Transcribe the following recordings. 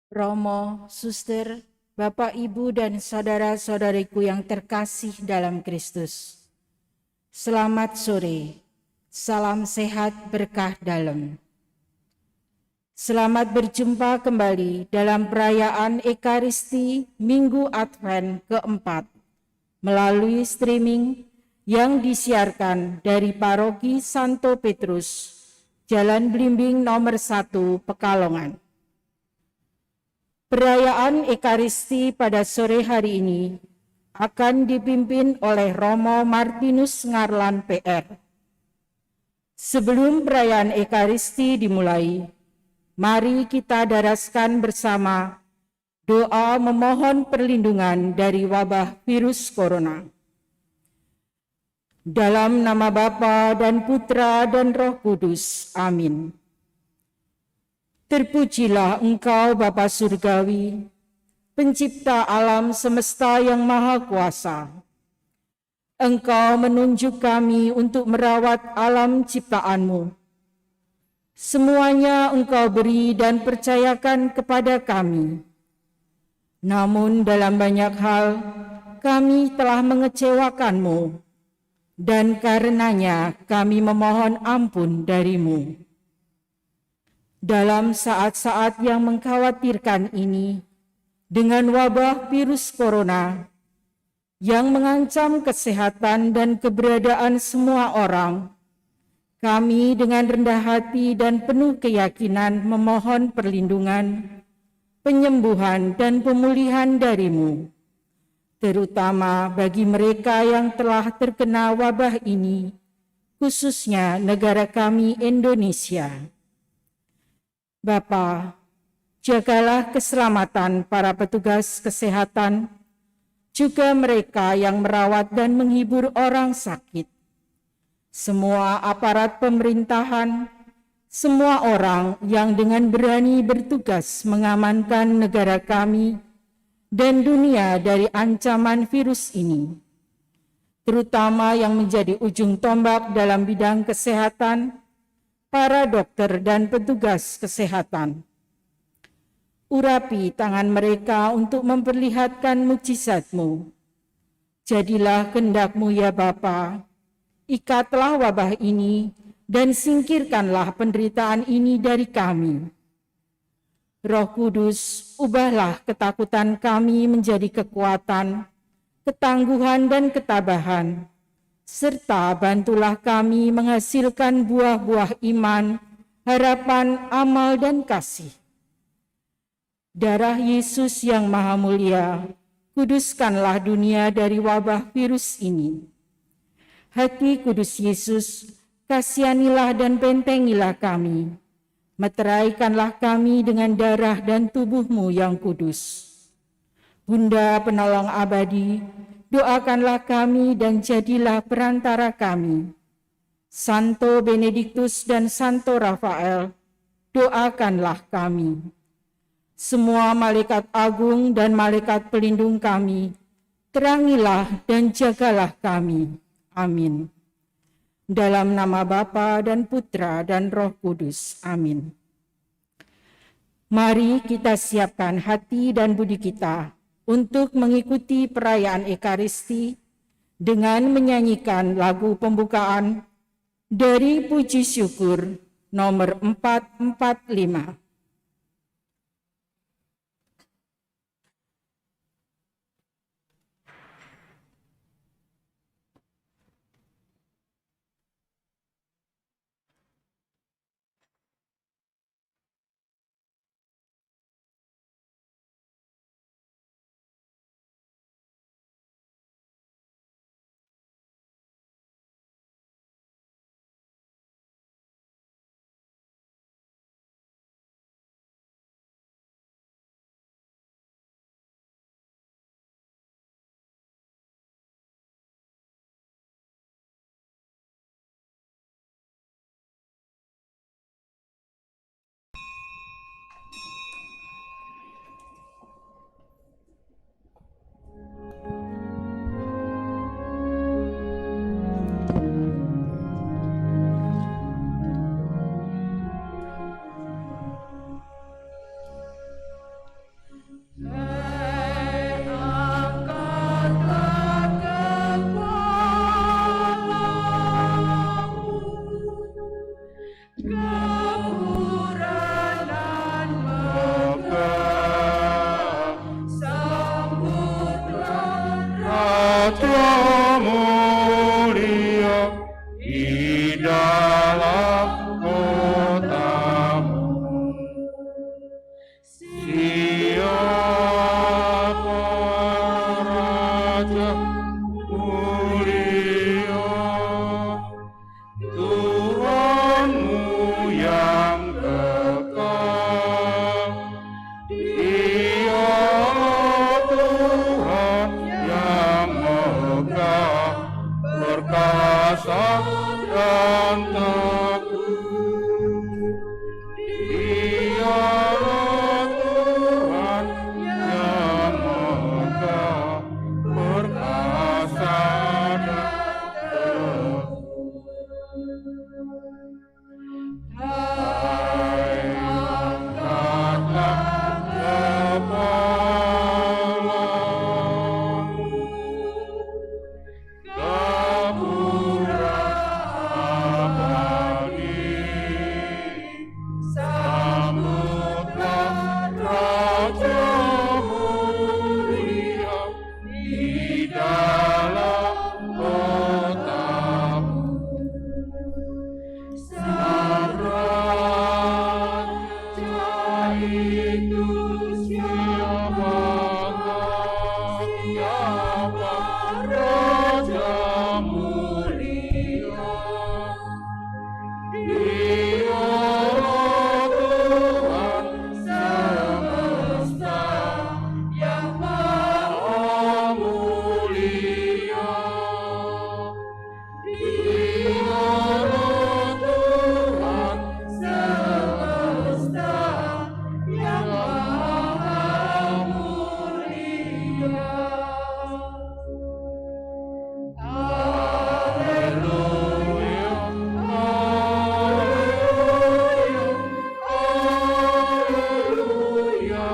Romo, suster, Bapak, Ibu, dan saudara-saudariku yang terkasih dalam Kristus. Selamat sore, salam sehat berkah dalam. Selamat berjumpa kembali dalam perayaan Ekaristi Minggu Advent keempat melalui streaming yang disiarkan dari Paroki Santo Petrus, Jalan Blimbing nomor 1, Pekalongan. Perayaan Ekaristi pada sore hari ini akan dipimpin oleh Romo Martinus Ngarlan PR. Sebelum perayaan Ekaristi dimulai, mari kita daraskan bersama doa memohon perlindungan dari wabah virus corona. Dalam nama Bapa dan Putra dan Roh Kudus. Amin. Terpujilah Engkau Bapa Surgawi, Pencipta alam semesta yang maha kuasa. Engkau menunjuk kami untuk merawat alam ciptaan-Mu. Semuanya Engkau beri dan percayakan kepada kami. Namun dalam banyak hal kami telah mengecewakan-Mu, dan karenanya kami memohon ampun dari-Mu. Dalam saat-saat yang mengkhawatirkan ini, dengan wabah virus corona yang mengancam kesehatan dan keberadaan semua orang, kami dengan rendah hati dan penuh keyakinan memohon perlindungan, penyembuhan dan pemulihan dari-Mu, terutama bagi mereka yang telah terkena wabah ini, khususnya negara kami Indonesia. Bapa, jagalah keselamatan para petugas kesehatan, juga mereka yang merawat dan menghibur orang sakit. Semua aparat pemerintahan, semua orang yang dengan berani bertugas mengamankan negara kami dan dunia dari ancaman virus ini, terutama yang menjadi ujung tombak dalam bidang kesehatan, para dokter dan petugas kesehatan. Urapi tangan mereka untuk memperlihatkan mukjizat-Mu. Jadilah kehendak-Mu ya Bapa, ikatlah wabah ini dan singkirkanlah penderitaan ini dari kami. Roh Kudus, ubahlah ketakutan kami menjadi kekuatan, ketangguhan dan ketabahan, serta bantulah kami menghasilkan buah-buah iman, harapan, amal, dan kasih. Darah Yesus yang maha mulia, kuduskanlah dunia dari wabah virus ini. Hati kudus Yesus, kasihanilah dan bentengilah kami. Meteraikanlah kami dengan darah dan tubuh-Mu yang kudus. Bunda penolong abadi, doakanlah kami dan jadilah perantara kami. Santo Benediktus dan Santo Rafael, doakanlah kami. Semua malaikat agung dan malaikat pelindung kami, terangilah dan jagalah kami. Amin. Dalam nama Bapa dan Putra dan Roh Kudus. Amin. Mari kita siapkan hati dan budi kita untuk mengikuti perayaan Ekaristi dengan menyanyikan lagu pembukaan dari Puji Syukur nomor 445. perkasa dan teguh. Dialah Tuhan yang megah, perkasa dan teguh. Hai, angkatlah kepalamu, Gapura abadi, sambutlah Raja mulia di dalam kotamu. Sang Raja itu siapakah? Siapa Raja mulia? Dialah Tuhan semesta yang maha mulia. Dialah Tuhan semesta yang maha mulia. Haleluya, haleluya, haleluya,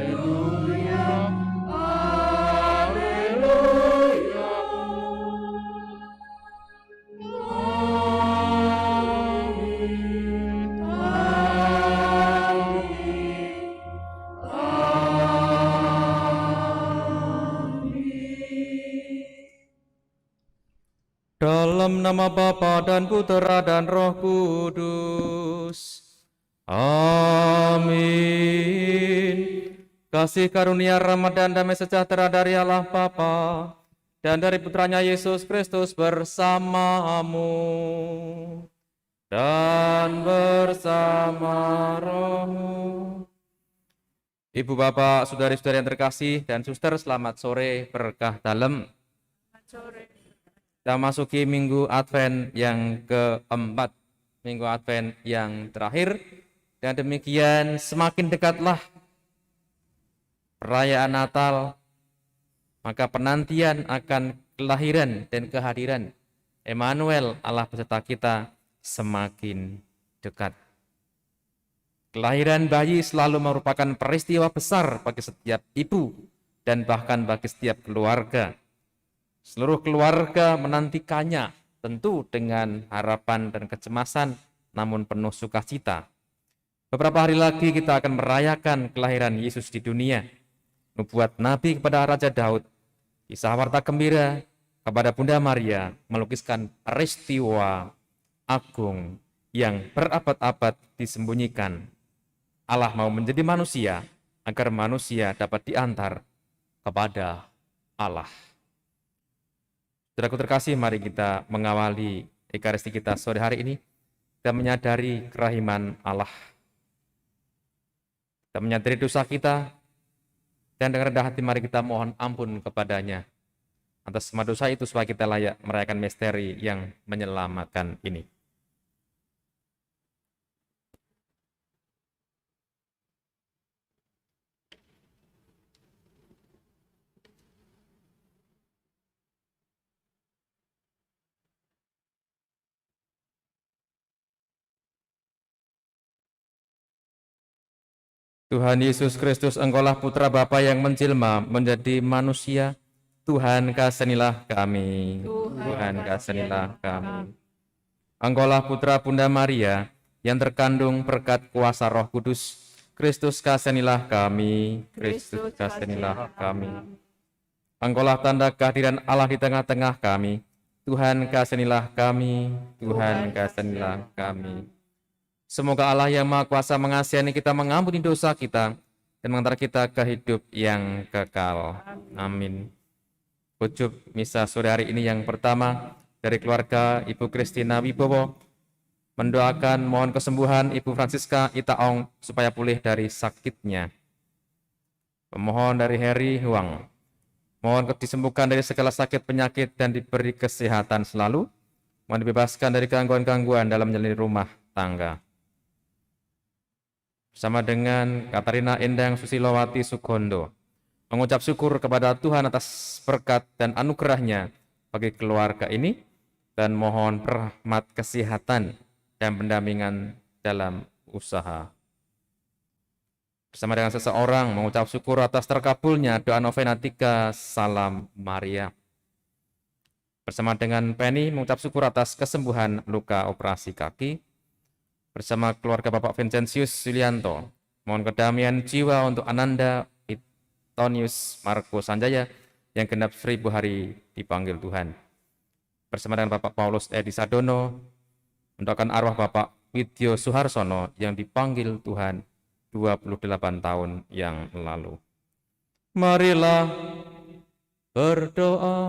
haleluya, amin, Dalam nama Bapa dan Putera dan Roh Kudus. Amin. Kasih karunia rahmat dan damai sejahtera dari Allah Bapa dan dari Putranya Yesus Kristus bersamamu dan bersama rohmu. Ibu bapak, saudari-saudari yang terkasih dan suster, selamat sore berkah dalam. Kita masuki minggu Advent yang keempat, minggu Advent yang terakhir, dan demikian semakin dekatlah perayaan Natal, maka penantian akan kelahiran dan kehadiran Emmanuel, Allah beserta kita, semakin dekat. Kelahiran bayi selalu merupakan peristiwa besar bagi setiap ibu dan bahkan bagi setiap keluarga. Seluruh keluarga menantikannya tentu dengan harapan dan kecemasan, namun penuh sukacita. Beberapa hari lagi kita akan merayakan kelahiran Yesus di dunia. Nubuat Nabi kepada Raja Daud, kisah warta gembira kepada Bunda Maria melukiskan peristiwa agung yang berabad-abad disembunyikan. Allah mau menjadi manusia agar manusia dapat diantar kepada Allah. Saudaraku terkasih, mari kita mengawali Ekaristi kita sore hari ini. Kita menyadari kerahiman Allah. Kita menyadari dosa kita, dan dengan rendah hati mari kita mohon ampun kepadanya atas semua dosa itu supaya kita layak merayakan misteri yang menyelamatkan ini. Tuhan Yesus Kristus, Engkaulah Putra Bapa yang menjelma menjadi manusia. Tuhan, kasihanilah kami. Tuhan, kasihanilah kami. Engkaulah Putra Bunda Maria yang terkandung berkat kuasa Roh Kudus. Kristus, kasihanilah kami. Kristus, kasihanilah kami. Engkaulah tanda kehadiran Allah di tengah-tengah kami. Tuhan, kasihanilah kami. Tuhan, kasihanilah kami. Semoga Allah yang Maha Kuasa mengasihani kita, mengampuni dosa kita, dan mengantar kita ke hidup yang kekal. Amin. Ujub misa sore hari ini yang pertama dari keluarga Ibu Kristina Wibowo, mendoakan mohon kesembuhan Ibu Francisca Itaong supaya pulih dari sakitnya. Pemohon dari Heri Huang, Mohon disembuhkan dari segala sakit penyakit dan diberi kesehatan selalu. Mohon dibebaskan dari gangguan-gangguan dalam menjalani rumah tangga. Bersama dengan Katarina Endang Susilowati Sukondo, mengucap syukur kepada Tuhan atas berkat dan anugerahnya bagi keluarga ini, dan mohon rahmat kesehatan dan pendampingan dalam usaha. Bersama dengan seseorang mengucap syukur atas terkabulnya doa novena 3 Salam Maria. Bersama dengan Penny mengucap syukur atas kesembuhan luka operasi kaki. Bersama keluarga Bapak Vincentius Yulianto, mohon kedamaian jiwa untuk Ananda Tonius Marco Sanjaya yang genap 1000 hari dipanggil Tuhan. Bersama dengan Bapak Paulus Edi Sadono, mendoakan arwah Bapak Widyo Suharsono yang dipanggil Tuhan 28 tahun yang lalu. Marilah berdoa.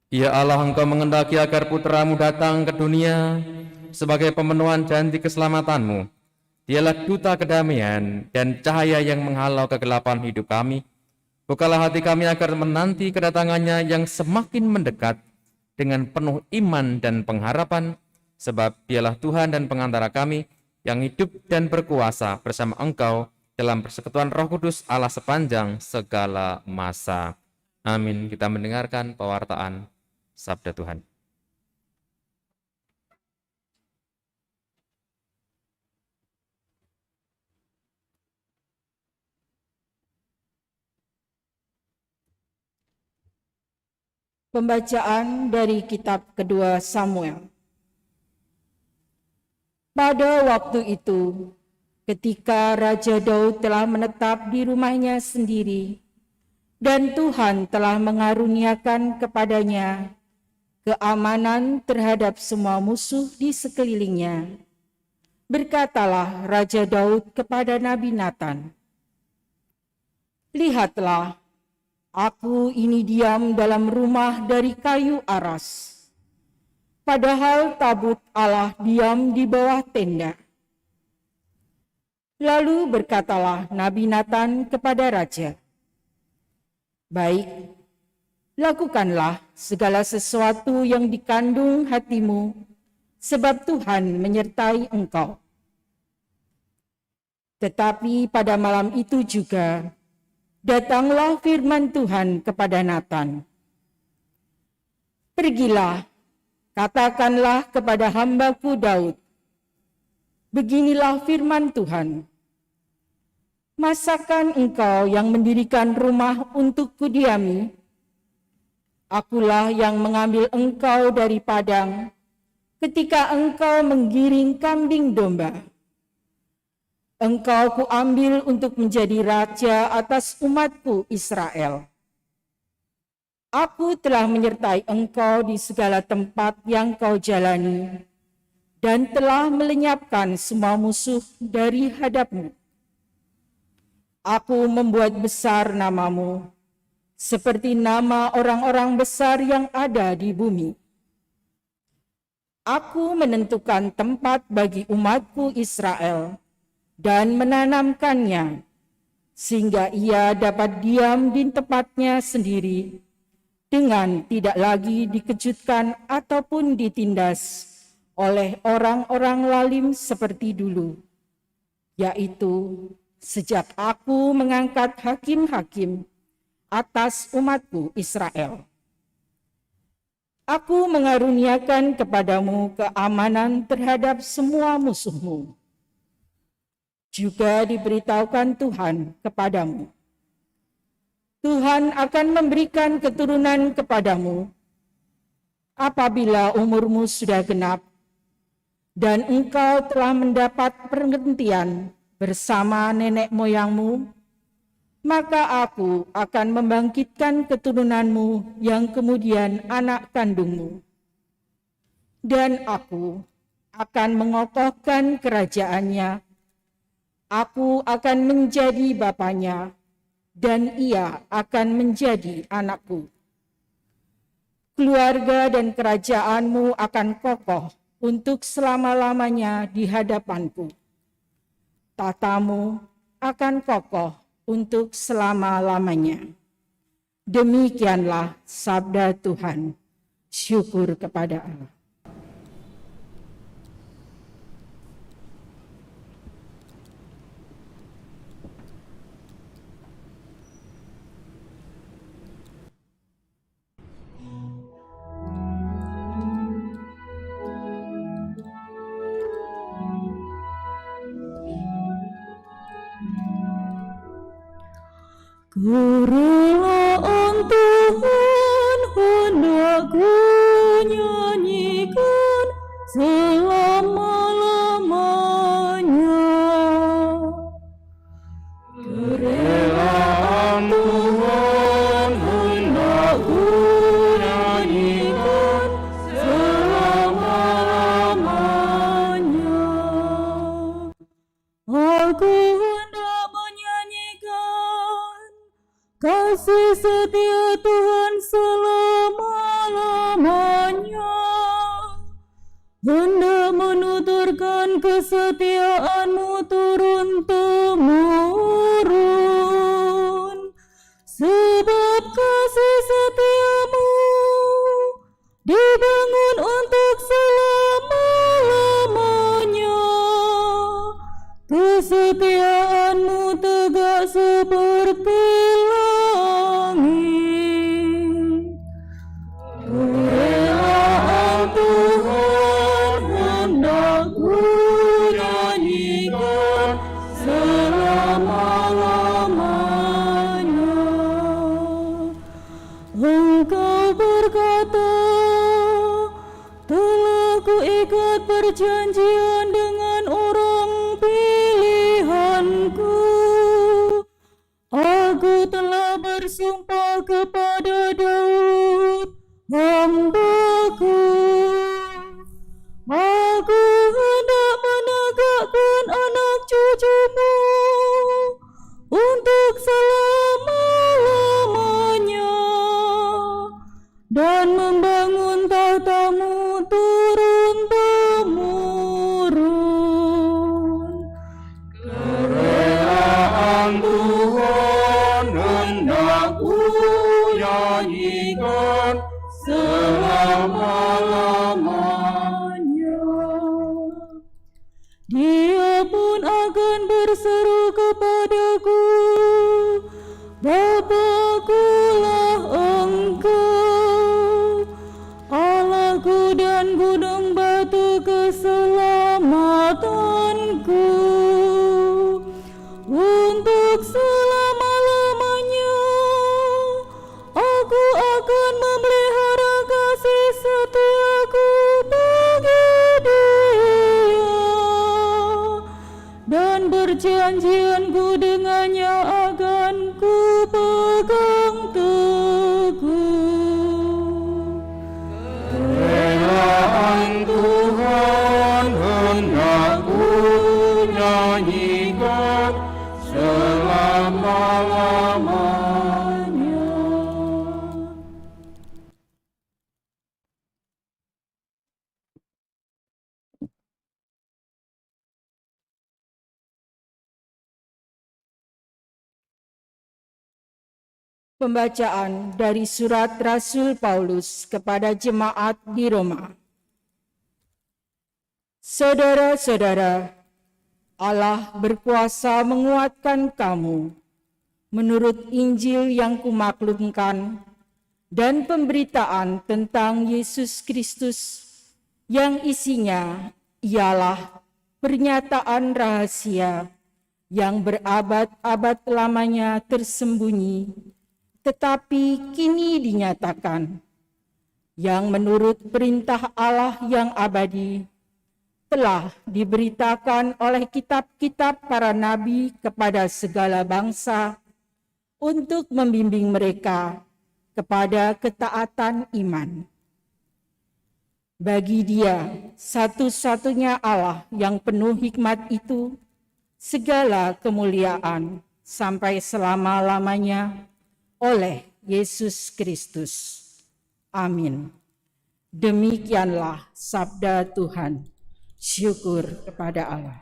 Ya Allah, Engkau mengendaki agar putramu datang ke dunia sebagai pemenuhan janji keselamatanmu. Dialah duta kedamaian dan cahaya yang menghalau kegelapan hidup kami. Bukalah hati kami agar menanti kedatangannya yang semakin mendekat dengan penuh iman dan pengharapan, sebab dialah Tuhan dan pengantara kami yang hidup dan berkuasa bersama Engkau dalam persekutuan Roh Kudus Allah sepanjang segala masa. Amin. Kita mendengarkan pewartaan Sabda Tuhan. Pembacaan dari kitab kedua Samuel. Pada waktu itu, ketika Raja Daud telah menetap di rumahnya sendiri, dan Tuhan telah mengaruniakan kepadanya keamanan terhadap semua musuh di sekelilingnya, berkatalah Raja Daud kepada Nabi Nathan, "Lihatlah, aku ini diam dalam rumah dari kayu aras, padahal tabut Allah diam di bawah tenda." Lalu berkatalah Nabi Nathan kepada raja, "Baik, lakukanlah segala sesuatu yang dikandung hatimu, sebab Tuhan menyertai engkau." Tetapi pada malam itu juga, datanglah firman Tuhan kepada Nathan, "Pergilah, katakanlah kepada hambaku Daud, beginilah firman Tuhan, masakan engkau yang mendirikan rumah untuk kudiami? Akulah yang mengambil engkau dari padang ketika engkau menggiring kambing domba. Engkau kuambil untuk menjadi raja atas umatku Israel. Aku telah menyertai engkau di segala tempat yang kau jalani, dan telah melenyapkan semua musuh dari hadapmu. Aku membuat besar namamu, seperti nama orang-orang besar yang ada di bumi. Aku menentukan tempat bagi umatku Israel dan menanamkannya, sehingga ia dapat diam di tempatnya sendiri, dengan tidak lagi dikejutkan ataupun ditindas oleh orang-orang lalim seperti dulu, yaitu sejak aku mengangkat hakim-hakim atas umatku Israel. Aku mengaruniakan kepadamu keamanan terhadap semua musuhmu. Juga diberitahukan Tuhan kepadamu, Tuhan akan memberikan keturunan kepadamu apabila umurmu sudah genap, dan engkau telah mendapat pergantian bersama nenek moyangmu, maka aku akan membangkitkan keturunanmu yang kemudian anak kandungmu. Dan aku akan mengokohkan kerajaannya. Aku akan menjadi bapanya, dan ia akan menjadi anakku. Keluarga dan kerajaanmu akan kokoh untuk selama-lamanya di hadapanku. Tatamu akan kokoh untuk selama-lamanya. Demikianlah sabda Tuhan. Syukur kepada Allah. Kerelaan Tuhan hendak ku nyanyikan selama-lamanya. Kerelaan Tuhan hendak ku nyanyikan selama-lamanya. Aku hendak menyanyikan kasih setia Tuhan selama-lamanya, hendak menuturkan kesetiaan-Mu turun-temurun, sebab kasih setia-Mu dibangun untuk selama-lamanya. Kesetiaan-Mu tegak seperti langit. Kerelaan Tuhan hendak ku nyanyikan selama-lamanya. Engkau berkata, telah ku ikat perjanjian dengan orang pilihanku. Aku telah bersumpah kepada Daud, hamba-Ku. Aku hendak menegakkan anak cucu-Mu untuk selama-lamanya dan membangun tahta-Mu turun-temurun. Kerelaan Tuhan hendak ku nyanyikan selama-lamanya. Dia pun akan berseru kepadaku, Bapa-Kulah Engkau, Allahku dan gunung batu keselamatanku. Untuk selama-lamanya aku akan memelihara kasih setiaku bagi dia, dan perjanjianku dengannya akan ku pegang teguh. Kerelaan Tuhan hendak ku nyanyikan selama-lamanya. Pembacaan dari surat Rasul Paulus kepada jemaat di Roma. Saudara-saudara, Allah berkuasa menguatkan kamu menurut Injil yang kumaklumkan dan pemberitaan tentang Yesus Kristus yang isinya ialah pernyataan rahasia yang berabad-abad lamanya tersembunyi, tetapi kini dinyatakan, yang menurut perintah Allah yang abadi telah diberitakan oleh kitab-kitab para nabi kepada segala bangsa untuk membimbing mereka kepada ketaatan iman. Bagi Dia, satu-satunya Allah yang penuh hikmat itu, segala kemuliaan sampai selama-lamanya oleh Yesus Kristus. Amin. Demikianlah sabda Tuhan. Syukur kepada Allah.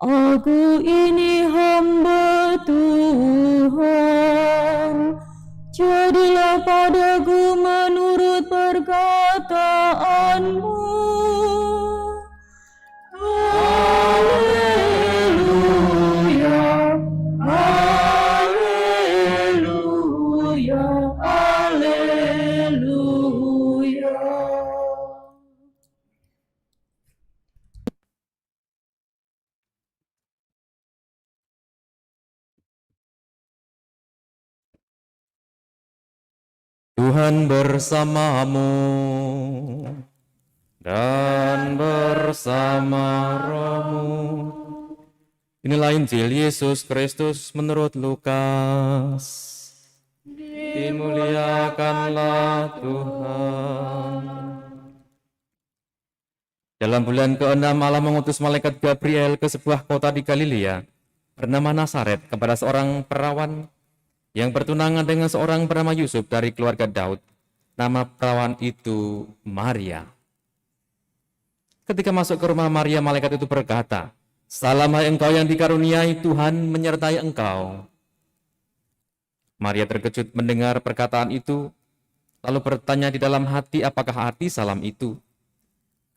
Aku ini hamba Tuhan, jadilah padaku menurut perkataanmu. Haleluya, haleluya, haleluya. Tuhan bersamamu dan bersama rohmu. Inilah Injil Yesus Kristus menurut Lukas. Dimuliakanlah Tuhan. Dalam bulan ke-6 Allah mengutus malaikat Gabriel ke sebuah kota di Galilea bernama Nazaret kepada seorang perawan yang bertunangan dengan seorang bernama Yusuf dari keluarga Daud. Nama perawan itu Maria. Ketika masuk ke rumah Maria, malaikat itu berkata, "Salam hai engkau yang dikaruniai, Tuhan menyertai engkau." Maria terkejut mendengar perkataan itu, lalu bertanya di dalam hati, apakah arti salam itu?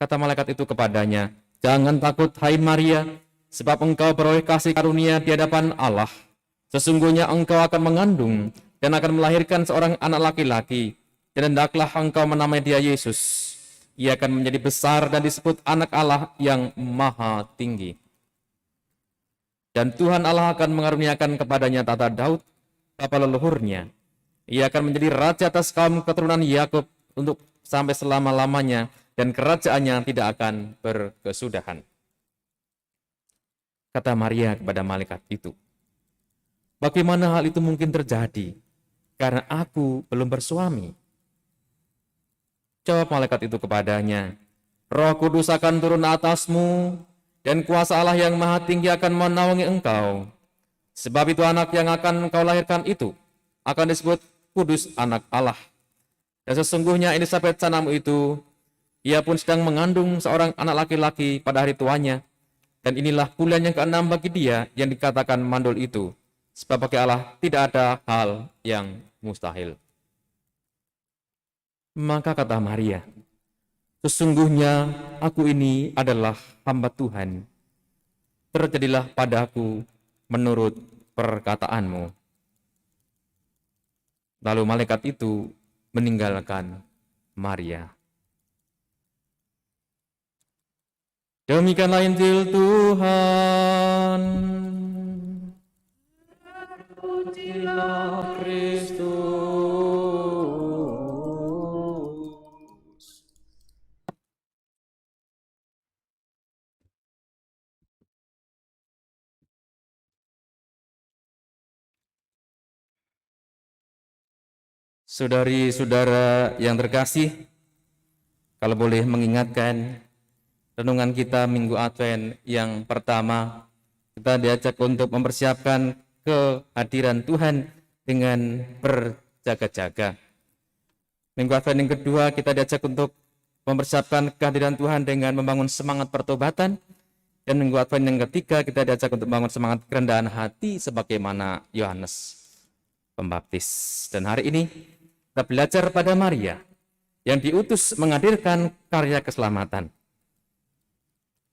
Kata malaikat itu kepadanya, "Jangan takut hai Maria, sebab engkau beroleh kasih karunia di hadapan Allah. Sesungguhnya engkau akan mengandung dan akan melahirkan seorang anak laki-laki, dan hendaklah engkau menamai dia Yesus. Ia akan menjadi besar dan disebut anak Allah yang maha tinggi. Dan Tuhan Allah akan mengaruniakan kepadanya tahta Daud, bapa leluhurnya. Ia akan menjadi raja atas kaum keturunan Yakub untuk sampai selama-lamanya, dan kerajaannya tidak akan berkesudahan." Kata Maria kepada malaikat itu, "Bagaimana hal itu mungkin terjadi? Karena aku belum bersuami." Jawab malaikat itu kepadanya, "Roh Kudus akan turun atasmu, dan kuasa Allah yang maha tinggi akan menaungi engkau. Sebab itu anak yang akan engkau lahirkan itu akan disebut Kudus anak Allah. Dan sesungguhnya Elisabet sanamu itu, ia pun sedang mengandung seorang anak laki-laki pada hari tuanya. Dan inilah bulan yang ke-6 bagi dia yang dikatakan mandul itu. Sebab bagi Allah tidak ada hal yang mustahil." Maka kata Maria, "Sesungguhnya aku ini adalah hamba Tuhan. Terjadilah padaku menurut perkataanmu." Lalu malaikat itu meninggalkan Maria. Demikianlah Injil Tuhan. Pujilah Kristus. Saudari-saudara yang terkasih, kalau boleh mengingatkan renungan kita Minggu Advent yang pertama, kita diajak untuk mempersiapkan kehadiran Tuhan dengan berjaga-jaga. Minggu Advent yang kedua, kita diajak untuk mempersiapkan kehadiran Tuhan dengan membangun semangat pertobatan. Dan Minggu Advent yang ketiga, kita diajak untuk membangun semangat kerendahan hati sebagaimana Yohanes Pembaptis. Dan hari ini kita belajar pada Maria yang diutus menghadirkan karya keselamatan.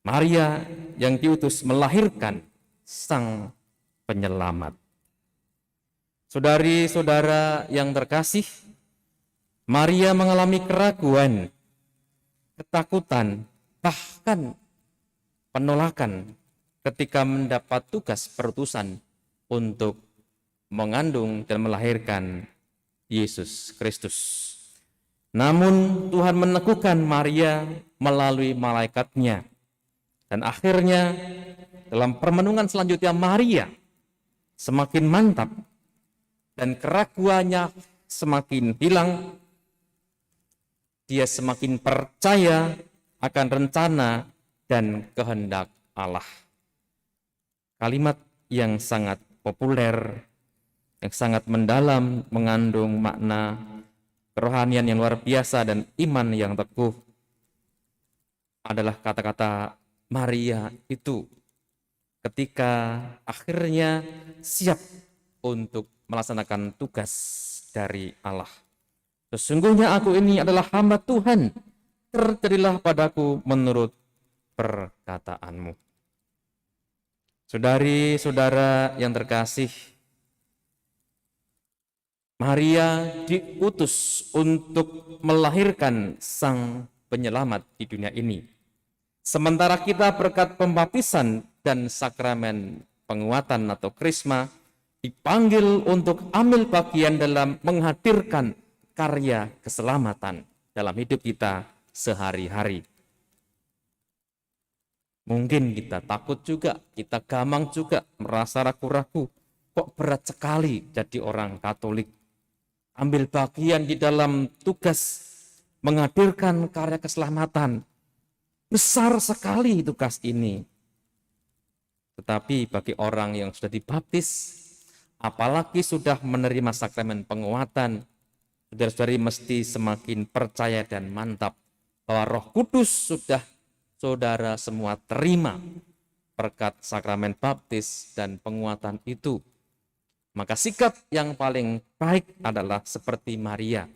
Maria yang diutus melahirkan Sang Penyelamat. Saudari-saudara yang terkasih, Maria mengalami keraguan, ketakutan, bahkan penolakan ketika mendapat tugas perutusan untuk mengandung dan melahirkan Yesus Kristus. Namun Tuhan meneguhkan Maria melalui malaikatnya. Dan akhirnya dalam permenungan selanjutnya Maria semakin mantap dan keraguannya semakin hilang. Dia semakin percaya akan rencana dan kehendak Allah. Kalimat yang sangat populer, yang sangat mendalam, mengandung makna kerohanian yang luar biasa dan iman yang teguh adalah kata-kata Maria itu ketika akhirnya siap untuk melaksanakan tugas dari Allah. Sesungguhnya aku ini adalah hamba Tuhan, terjadilah padaku menurut perkataanmu. Saudari-saudara yang terkasih, Maria diutus untuk melahirkan Sang Penyelamat di dunia ini. Sementara kita berkat pembaptisan dan sakramen penguatan atau krisma dipanggil untuk ambil bagian dalam menghadirkan karya keselamatan dalam hidup kita sehari-hari. Mungkin kita takut juga, kita gamang juga, merasa ragu-ragu. Kok berat sekali jadi orang Katolik. Ambil bagian di dalam tugas menghadirkan karya keselamatan. Besar sekali tugas ini. Tetapi bagi orang yang sudah dibaptis, apalagi sudah menerima sakramen penguatan, saudara-saudari mesti semakin percaya dan mantap bahwa Roh Kudus sudah saudara semua terima berkat sakramen baptis dan penguatan itu. Maka sikap yang paling baik adalah seperti Maria,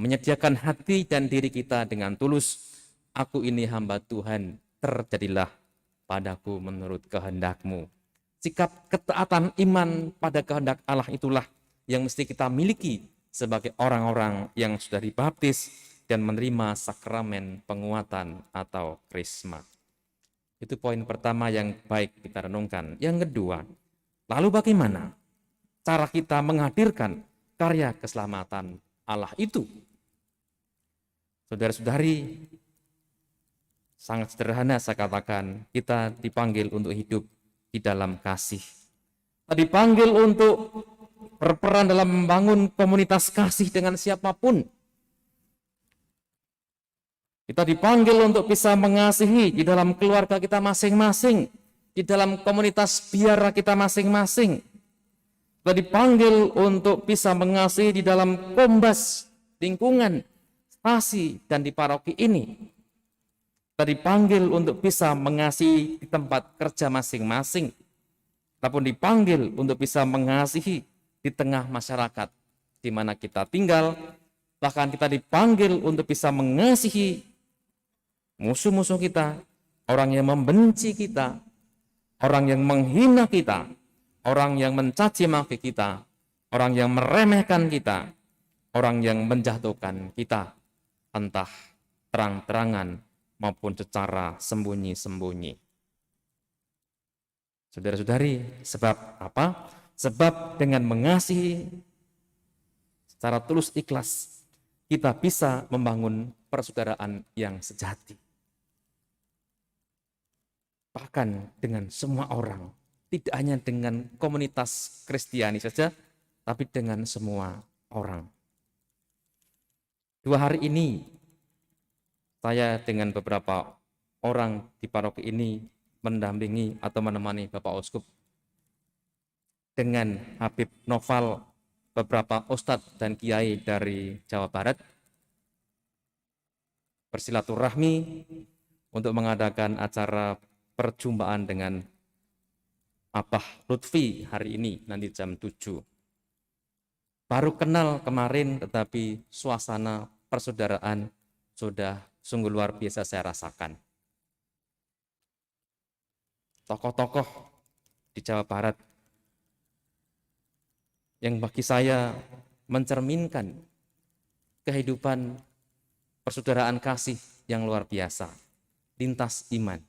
menyediakan hati dan diri kita dengan tulus. Aku ini hamba Tuhan, terjadilah padaku menurut kehendak-Mu. Sikap ketaatan iman pada kehendak Allah itulah yang mesti kita miliki sebagai orang-orang yang sudah dibaptis dan menerima sakramen penguatan atau krisma. Itu poin pertama yang baik kita renungkan. Yang kedua, lalu bagaimana cara kita menghadirkan karya keselamatan Allah itu? Saudara-saudari, sangat sederhana saya katakan, kita dipanggil untuk hidup di dalam kasih. Kita dipanggil untuk berperan dalam membangun komunitas kasih dengan siapapun. Kita dipanggil untuk bisa mengasihi di dalam keluarga kita masing-masing, di dalam komunitas biara kita masing-masing. Kita dipanggil untuk bisa mengasihi di dalam kombas, lingkungan, stasi, dan di paroki ini. Kita dipanggil untuk bisa mengasihi di tempat kerja masing-masing. Kita pun dipanggil untuk bisa mengasihi di tengah masyarakat di mana kita tinggal. Bahkan kita dipanggil untuk bisa mengasihi musuh-musuh kita, orang yang membenci kita, orang yang menghina kita, orang yang mencaci maki kita, orang yang meremehkan kita, orang yang menjatuhkan kita, entah terang-terangan maupun secara sembunyi-sembunyi. Saudara-saudari, sebab apa? Sebab dengan mengasihi secara tulus ikhlas, kita bisa membangun persaudaraan yang sejati. Bahkan dengan semua orang, tidak hanya dengan komunitas Kristiani saja, tapi dengan semua orang. 2 hari ini, saya dengan beberapa orang di paroki ini mendampingi atau menemani Bapak Uskup dengan Habib Noval, beberapa ustadz dan kiai dari Jawa Barat bersilaturahmi untuk mengadakan acara perjumpaan dengan Abah Lutfi hari ini, nanti jam 7. Baru kenal kemarin, tetapi suasana persaudaraan sudah sungguh luar biasa saya rasakan. Tokoh-tokoh di Jawa Barat yang bagi saya mencerminkan kehidupan persaudaraan kasih yang luar biasa, lintas iman.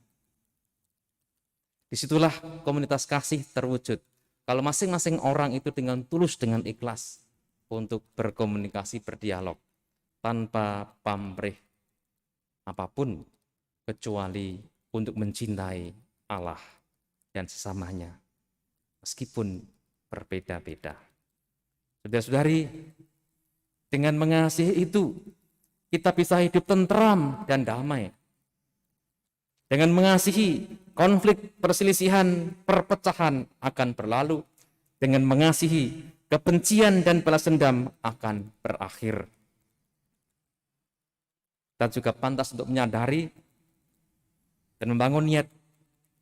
Disitulah komunitas kasih terwujud. Kalau masing-masing orang itu dengan tulus, dengan ikhlas untuk berkomunikasi, berdialog, tanpa pamrih apapun, kecuali untuk mencintai Allah dan sesamanya, meskipun berbeda-beda. Saudara-saudari, dengan mengasihi itu, kita bisa hidup tentram dan damai. Dengan mengasihi, konflik, perselisihan, perpecahan akan berlalu. Dengan mengasihi, kebencian dan balas dendam akan berakhir. Kita juga pantas untuk menyadari dan membangun niat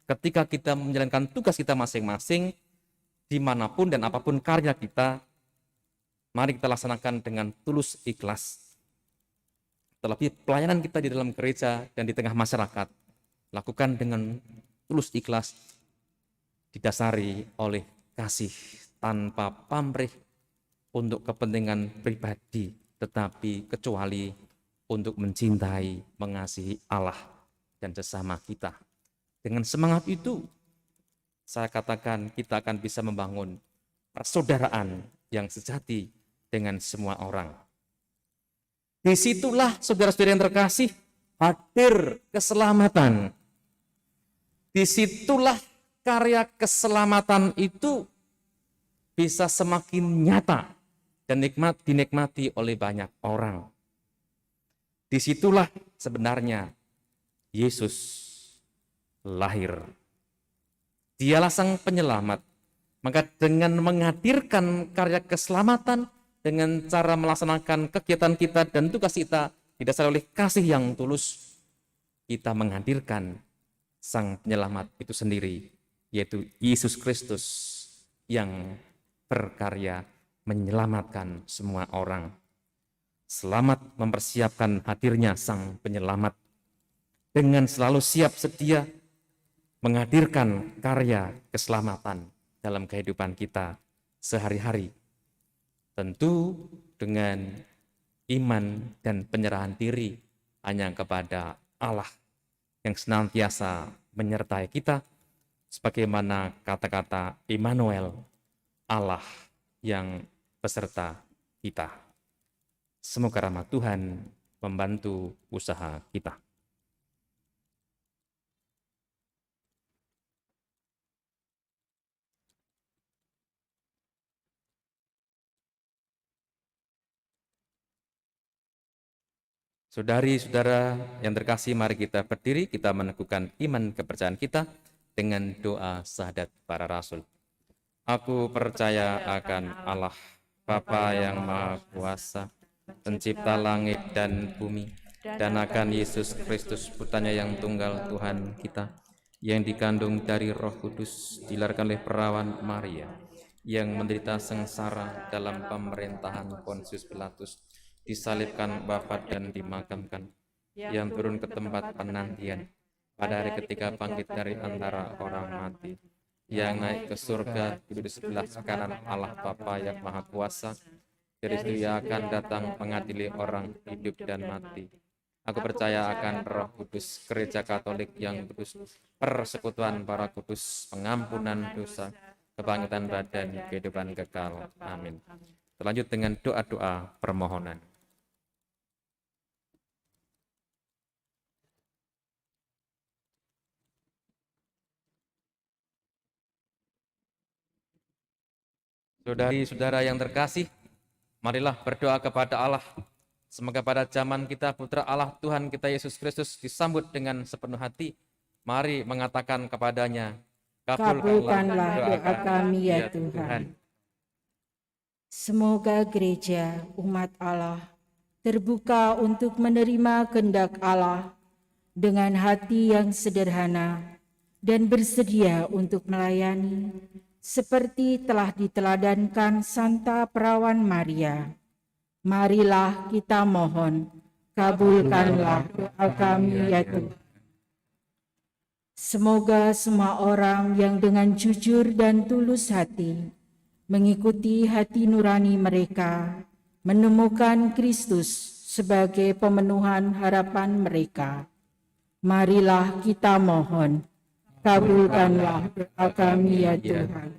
ketika kita menjalankan tugas kita masing-masing, dimanapun dan apapun karya kita, mari kita laksanakan dengan tulus ikhlas. Terlebih pelayanan kita di dalam gereja dan di tengah masyarakat, lakukan dengan tulus ikhlas, didasari oleh kasih tanpa pamrih untuk kepentingan pribadi, tetapi kecuali untuk mencintai, mengasihi Allah dan sesama kita. Dengan semangat itu, saya katakan kita akan bisa membangun persaudaraan yang sejati dengan semua orang. Disitulah saudara-saudara yang terkasih, hadir keselamatan. Disitulah karya keselamatan itu bisa semakin nyata dan dinikmati oleh banyak orang. Disitulah sebenarnya Yesus lahir. Dialah sang penyelamat. Maka dengan menghadirkan karya keselamatan, dengan cara melaksanakan kegiatan kita dan tugas kita didasari oleh kasih yang tulus, kita menghadirkan sang penyelamat itu sendiri, yaitu Yesus Kristus yang berkarya menyelamatkan semua orang. Selamat mempersiapkan hadirnya sang penyelamat dengan selalu siap sedia menghadirkan karya keselamatan dalam kehidupan kita sehari-hari. Tentu dengan iman dan penyerahan diri hanya kepada Allah yang senantiasa menyertai kita, sebagaimana kata-kata Immanuel, Allah yang beserta kita. Semoga rahmat Tuhan membantu usaha kita. Saudari-saudara yang terkasih, mari kita berdiri, kita meneguhkan iman kepercayaan kita dengan doa syahadat para rasul. Aku percaya akan Allah, Bapa yang Maha Kuasa, pencipta langit dan bumi, dan akan Yesus Kristus, putranya yang tunggal Tuhan kita, yang dikandung dari Roh Kudus, dilahirkan oleh perawan Maria, yang menderita sengsara dalam pemerintahan Pontius Pilatus, disalibkan, wafat dan dimakamkan, yang turun ke tempat penantian, pada hari ketiga bangkit dari antara orang mati, yang naik ke surga, duduk di sebelah kanan Allah Bapa yang Maha Kuasa. Dari situ Ia akan datang mengadili orang hidup dan mati. Aku percaya akan Roh Kudus, Gereja Katolik yang kudus, persekutuan para kudus, pengampunan dosa, kebangkitan badan, kehidupan kekal. Amin. Terlanjut dengan doa-doa permohonan. Saudari-saudara yang terkasih, marilah berdoa kepada Allah. Semoga pada zaman kita Putra Allah Tuhan kita Yesus Kristus disambut dengan sepenuh hati. Mari mengatakan kepadanya, Kabulkanlah doa kami ya Tuhan. Semoga gereja umat Allah terbuka untuk menerima kehendak Allah dengan hati yang sederhana dan bersedia untuk melayani, seperti telah diteladankan Santa Perawan Maria. Marilah kita mohon, kabulkanlah doa kami ya Tuhan. Semoga semua orang yang dengan jujur dan tulus hati mengikuti hati nurani mereka menemukan Kristus sebagai pemenuhan harapan mereka. Marilah kita mohon, kabulkanlah doa kami ya Tuhan.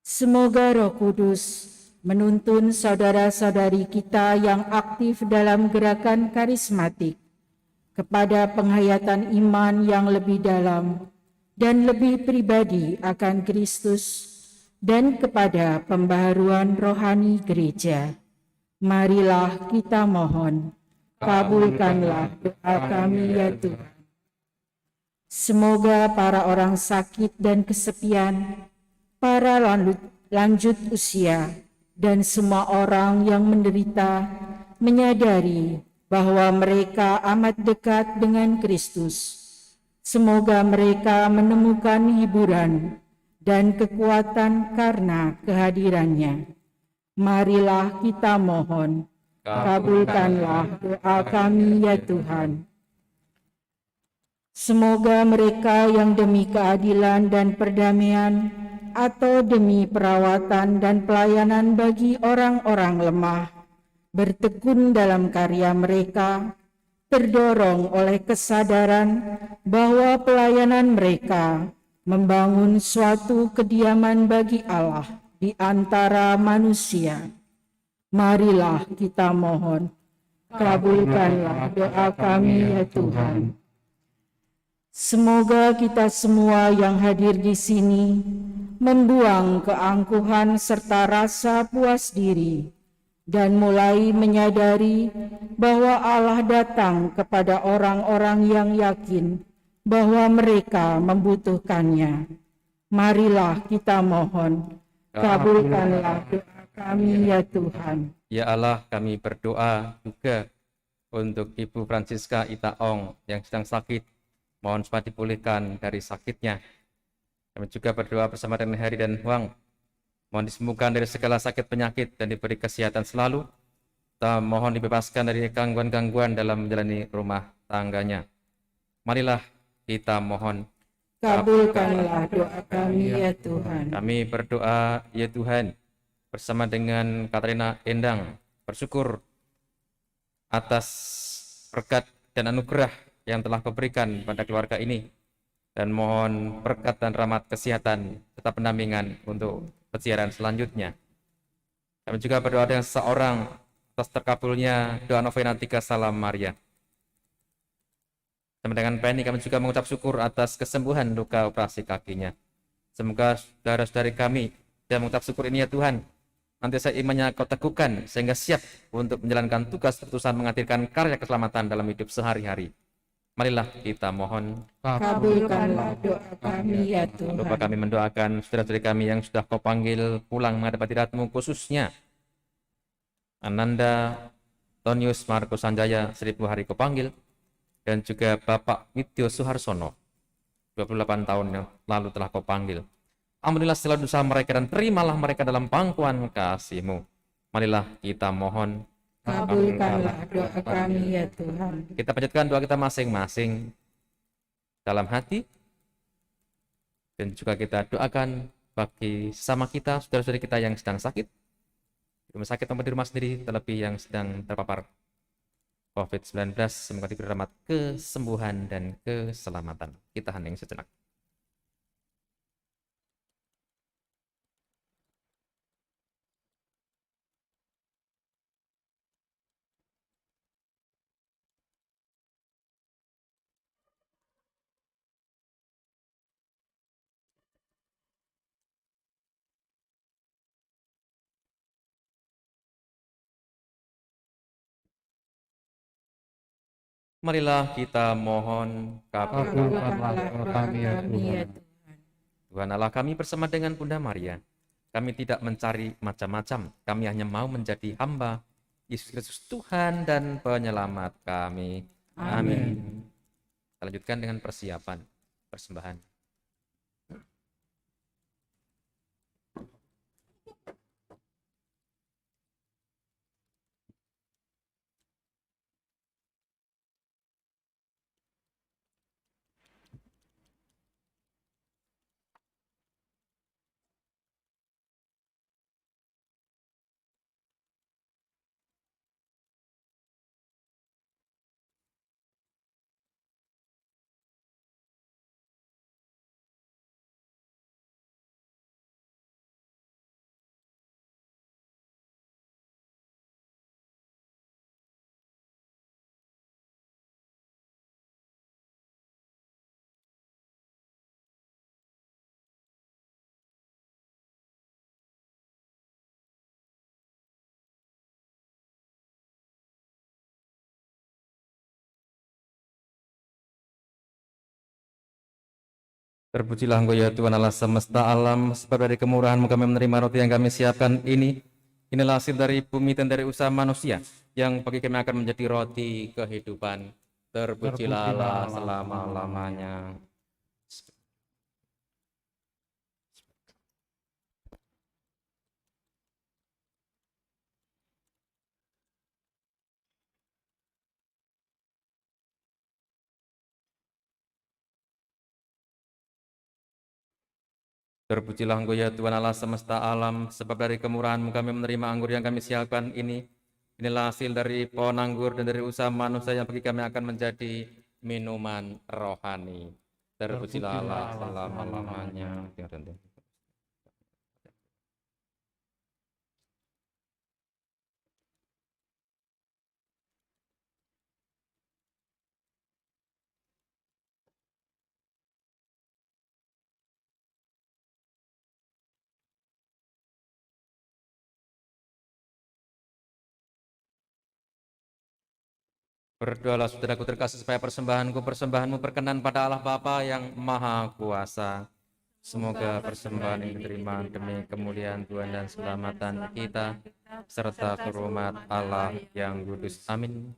Semoga Roh Kudus menuntun saudara-saudari kita yang aktif dalam gerakan karismatik kepada penghayatan iman yang lebih dalam dan lebih pribadi akan Kristus dan kepada pembaharuan rohani gereja. Marilah kita mohon, kabulkanlah doa kami ya Tuhan. Semoga para orang sakit dan kesepian, para lanjut usia, dan semua orang yang menderita menyadari bahwa mereka amat dekat dengan Kristus. Semoga mereka menemukan hiburan dan kekuatan karena kehadirannya. Marilah kita mohon, kabulkanlah doa kami ya Tuhan. Semoga mereka yang demi keadilan dan perdamaian atau demi perawatan dan pelayanan bagi orang-orang lemah bertekun dalam karya mereka, terdorong oleh kesadaran bahwa pelayanan mereka membangun suatu kediaman bagi Allah di antara manusia. Marilah kita mohon, kabulkanlah doa kami ya Tuhan. Semoga kita semua yang hadir di sini membuang keangkuhan serta rasa puas diri dan mulai menyadari bahwa Allah datang kepada orang-orang yang yakin bahwa mereka membutuhkannya. Marilah kita mohon, kabulkanlah doa kami ya Tuhan. Ya Allah, kami berdoa juga untuk Ibu Francisca Itaong yang sedang sakit. Mohon supaya dipulihkan dari sakitnya. Kami juga berdoa bersama dengan Heri dan Huang. Mohon disembuhkan dari segala sakit penyakit dan diberi kesehatan selalu. Kita mohon dibebaskan dari gangguan-gangguan dalam menjalani rumah tangganya. Marilah kita mohon, kabulkanlah doa kami ya Tuhan. Kami berdoa ya Tuhan bersama dengan Katrina Endang bersyukur atas berkat dan anugerah yang telah Kau berikan pada keluarga ini, dan mohon berkat dan rahmat kesehatan serta pendampingan untuk pesiaran selanjutnya. Kami juga berdoa dengan seseorang atas terkabulnya doa novena 3 Salam Maria. Sama dengan Penny, kami juga mengucap syukur atas kesembuhan luka operasi kakinya. Semoga saudara-saudari kami yang mengucap syukur ini ya Tuhan, nanti saya imannya Kau teguhkan sehingga siap untuk menjalankan tugas utusan menghadirkan karya keselamatan dalam hidup sehari-hari. Marilah kita mohon, kabulkanlah doa kami ya Tuhan. lupa kami mendoakan saudara-saudari kami yang sudah Kau panggil pulang menghadap hadirat-Mu, khususnya Ananda Tonius Markus Sanjaya 1000 hari Kau panggil, dan juga Bapak Widyo Suharsono 28 tahun yang lalu telah Kau panggil. Ampunilah segala dosa mereka dan terimalah mereka dalam pangkuan kasih-Mu. Marilah kita mohon, kabulkanlah doa kami ya Tuhan. kita panjatkan doa kita masing-masing dalam hati, dan juga kita doakan bagi sesama kita, saudara-saudari kita yang sedang sakit di rumah sakit maupun di rumah sendiri, terlebih yang sedang terpapar COVID-19. Semoga diberi rahmat kesembuhan dan keselamatan. Kita hening sejenak. Marilah kita mohon, Kabulkanlah doa kami ya Tuhan. Tuhan Allah kami bersama dengan Bunda Maria. Kami tidak mencari macam-macam, kami hanya mau menjadi hamba Yesus Kristus Tuhan dan penyelamat kami. Amin. Kita lanjutkan dengan persiapan persembahan. Terpujilah Engkau ya Tuhan Allah semesta alam, sebab dari kemurahan-Mu kami menerima roti yang kami siapkan ini. Inilah hasil dari bumi dan dari usaha manusia, yang bagi kami akan menjadi roti kehidupan. Terpujilah Allah selama-lamanya. Terpujilah Engkau ya Tuhan Allah semesta alam, sebab dari kemurahan-Mu kami menerima anggur yang kami siapkan ini. Inilah hasil dari pohon anggur dan dari usaha manusia yang bagi kami akan menjadi minuman rohani. Terpujilah Allah selama-lamanya. Berdoalah saudaraku terkasih supaya persembahanmu perkenan pada Allah Bapa yang Maha Kuasa. Semoga persembahan ini diterima demi kemuliaan Tuhan dan keselamatan kita, serta kehormat Allah yang kudus. Amin.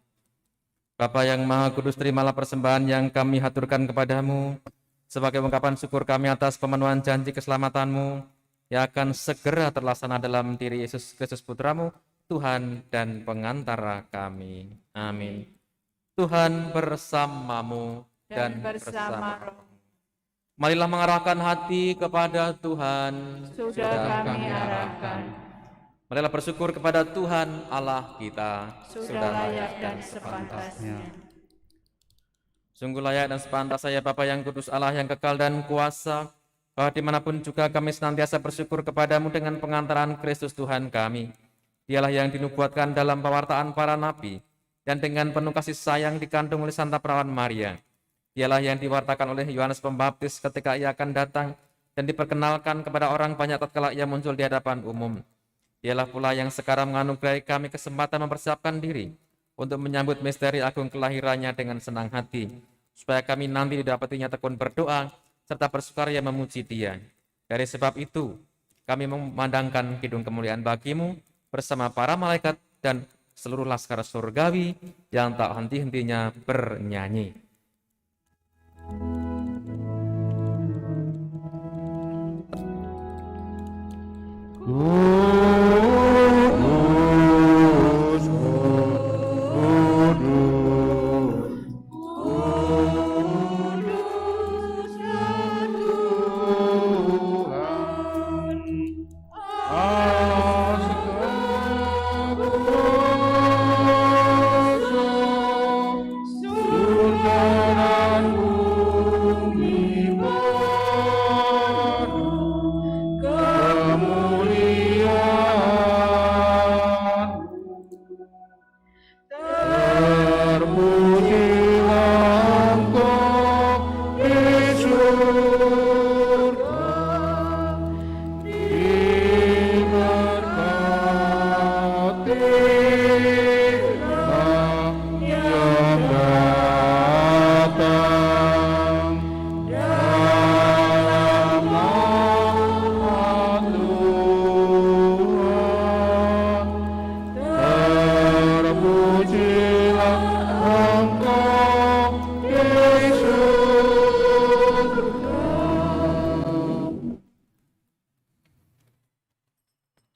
Bapa yang Maha Kudus, terimalah persembahan yang kami haturkan kepadamu sebagai ungkapan syukur kami atas pemenuhan janji keselamatan-Mu yang akan segera terlaksana dalam diri Yesus Kristus Putra-Mu, Tuhan dan pengantara kami. Amin. Tuhan bersamamu dan bersama. Marilah mengarahkan hati kepada Tuhan. Sudah kami arahkan. Marilah bersyukur kepada Tuhan Allah kita. Sudah layak dan sepantasnya. Sungguh layak dan sepantasnya Bapa yang kudus, Allah yang kekal dan kuasa, bahwa dimanapun juga kami senantiasa bersyukur kepadamu dengan pengantaran Kristus Tuhan kami. Dialah yang dinubuatkan dalam pewartaan para nabi, dan dengan penuh kasih sayang dikandung oleh Santa Perawan Maria. Dialah yang diwartakan oleh Yohanes Pembaptis ketika ia akan datang dan diperkenalkan kepada orang banyak tatkala ia muncul di hadapan umum. Dialah pula yang sekarang menganugerahi kami kesempatan mempersiapkan diri untuk menyambut misteri agung kelahirannya dengan senang hati, supaya kami nanti didapatinya tekun berdoa serta bersukaria memuji Dia. Dari sebab itu, kami memandangkan kidung kemuliaan bagimu bersama para malaikat dan seluruh laskar surgawi yang tak henti-hentinya bernyanyi.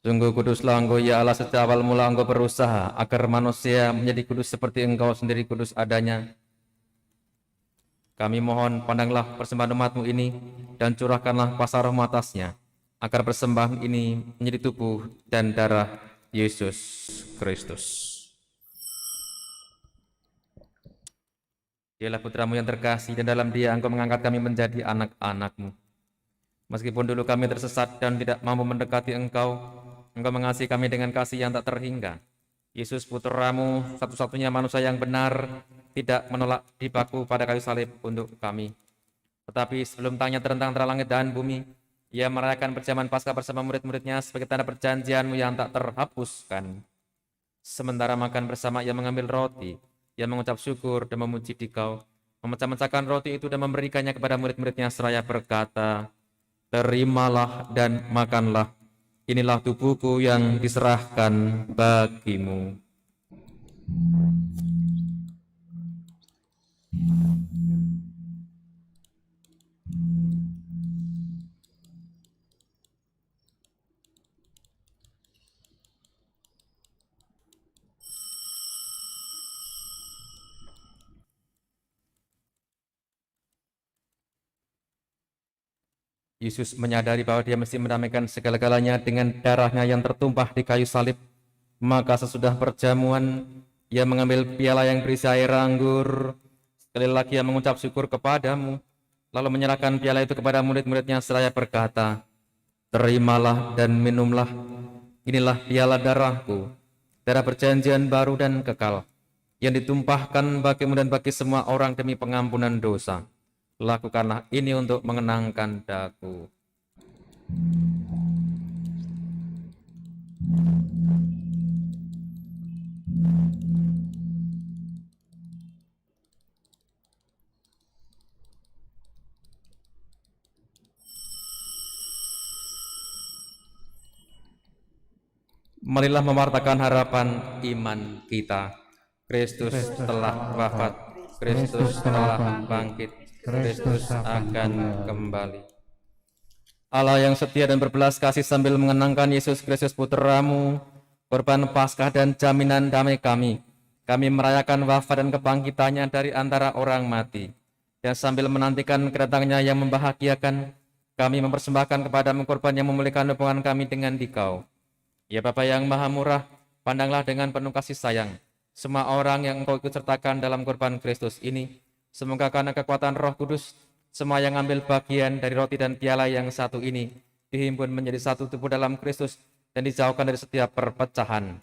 Sungguh kuduslah Engkau ya Allah, sejak awal mula Engkau berusaha agar manusia menjadi kudus seperti Engkau sendiri kudus adanya. Kami mohon pandanglah persembahan umat-Mu ini dan curahkanlah kuasa roh-Mu atasnya, agar persembahan ini menjadi tubuh dan darah Yesus Kristus. Dialah Putra-Mu yang terkasih, dan dalam Dia Engkau mengangkat kami menjadi anak-anak-Mu. Meskipun dulu kami tersesat dan tidak mampu mendekati Engkau, Engkau mengasihi kami dengan kasih yang tak terhingga. Yesus Putra-Mu, satu-satunya manusia yang benar, tidak menolak dipaku pada kayu salib untuk kami. Tetapi sebelum tangannya terentang antara langit dan bumi, Ia merayakan perjamuan Paskah bersama murid-muridnya sebagai tanda perjanjian-Mu yang tak terhapuskan. Sementara makan bersama, Ia mengambil roti, Ia mengucap syukur dan memuji Dikau, memecah-mecahkan roti itu dan memberikannya kepada murid-muridnya seraya berkata, "Terimalah dan makanlah, inilah tubuhku yang diserahkan bagimu." Yesus menyadari bahwa dia mesti mendamaikan segala-galanya dengan darahnya yang tertumpah di kayu salib. Maka sesudah perjamuan, ia mengambil piala yang berisi air anggur. Sekali lagi ia mengucap syukur kepadamu, lalu menyerahkan piala itu kepada murid-muridnya seraya berkata, "Terimalah dan minumlah, inilah piala darahku, darah perjanjian baru dan kekal, yang ditumpahkan bagimu dan bagi semua orang demi pengampunan dosa. Lakukanlah ini untuk mengenangkan daku." Marilah mewartakan harapan iman kita. Kristus telah wafat, Kristus telah bangkit, Kristus akan kembali. Allah yang setia dan berbelas kasih sambil mengenangkan Yesus Kristus Putramu, korban Paskah dan jaminan damai kami merayakan wafat dan kebangkitannya dari antara orang mati. Dan sambil menantikan kedatangannya yang membahagiakan, kami mempersembahkan kepadamu korban yang memulihkan hubungan kami dengan Dikau. Ya Bapa yang Maha Murah, pandanglah dengan penuh kasih sayang semua orang yang Engkau ikut sertakan dalam korban Kristus ini. Semoga karena kekuatan Roh Kudus, semua yang ambil bagian dari roti dan piala yang satu ini dihimpun menjadi satu tubuh dalam Kristus dan dijauhkan dari setiap perpecahan.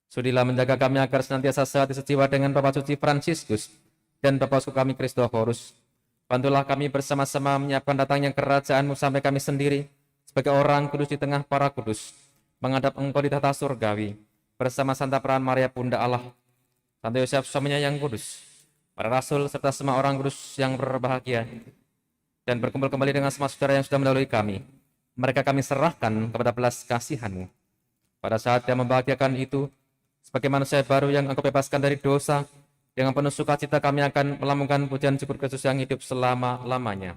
Sudilah menjaga kami agar senantiasa sehati sejiwa dengan Bapak Suci Fransiskus dan Bapak Uskup kami Kristoforus. Bantulah kami bersama-sama menyiapkan datangnya kerajaan-Mu sampai kami sendiri sebagai orang kudus di tengah para kudus, menghadap Engkau di tahta surgawi, bersama Santa Peran Maria Bunda Allah, Santo Yosef suaminya yang kudus, para rasul serta semua orang kudus yang berbahagia, dan berkumpul kembali dengan semua saudara yang sudah mendahului kami. Mereka kami serahkan kepada belas kasihan-Mu. Pada saat yang membahagiakan itu, sebagai manusia baru yang Engkau bebaskan dari dosa, dengan penuh sukacita kami akan melambungkan pujian syukur Kristus yang hidup selama-lamanya.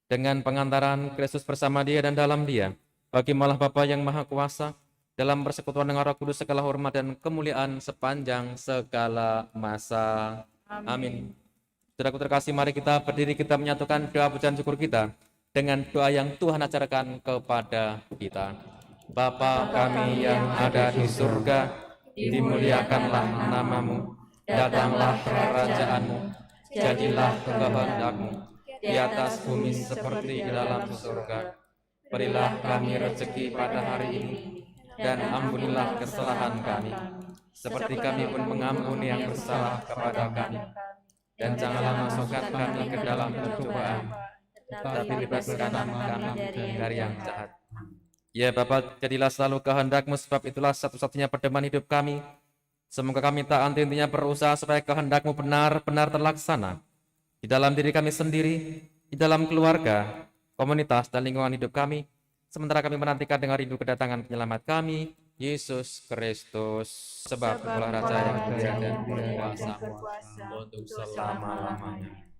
Dengan pengantaran Kristus bersama Dia dan dalam Dia, bagi Allah Bapa yang Maha Kuasa, dalam persekutuan dengan Roh Kudus segala hormat dan kemuliaan sepanjang segala masa. Amin. Saudaraku terkasih, mari kita berdiri, kita menyatukan doa pujian syukur kita dengan doa yang Tuhan ajarkan kepada kita. Bapa kami yang ada di surga, dimuliakanlah namamu, datanglah kerajaan-Mu, jadilah kehendak-Mu di atas bumi seperti di dalam surga. Berilah kami rezeki pada hari ini, dan ampunilah kesalahan kami, seperti kami pun mengampuni yang bersalah kepada kami. Dan janganlah masukkan kami ke dalam pencobaan, tetapi bebaskanlah kami dari yang jahat. Ya Bapa, jadilah selalu kehendak-Mu, sebab itulah satu-satunya pedoman hidup kami. Semoga kami tak henti-hentinya berusaha supaya kehendak-Mu benar-benar terlaksana di dalam diri kami sendiri, di dalam keluarga, komunitas, dan lingkungan hidup kami, sementara kami menantikan dengan rindu kedatangan penyelamat kami, Yesus Kristus, sebab Engkaulah Raja yang mulia dan berkuasa untuk selama-lamanya.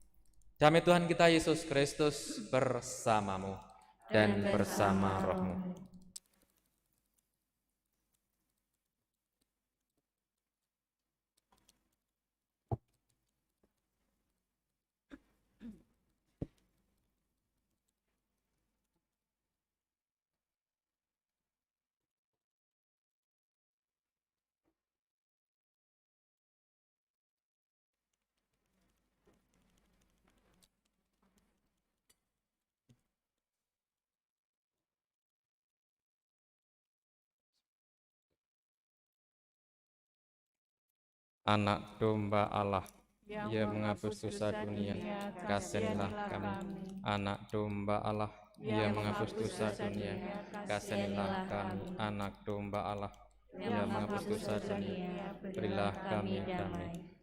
Damai Tuhan kita Yesus Kristus bersamamu dan bersama rohmu. Anak domba Allah, Ia menghapus dosa dunia, kasihanilah kami. Anak domba Allah, Ia menghapus dosa dunia, kasihanilah kami. Anak domba Allah, Ia menghapus dosa dunia, berilah kami damai.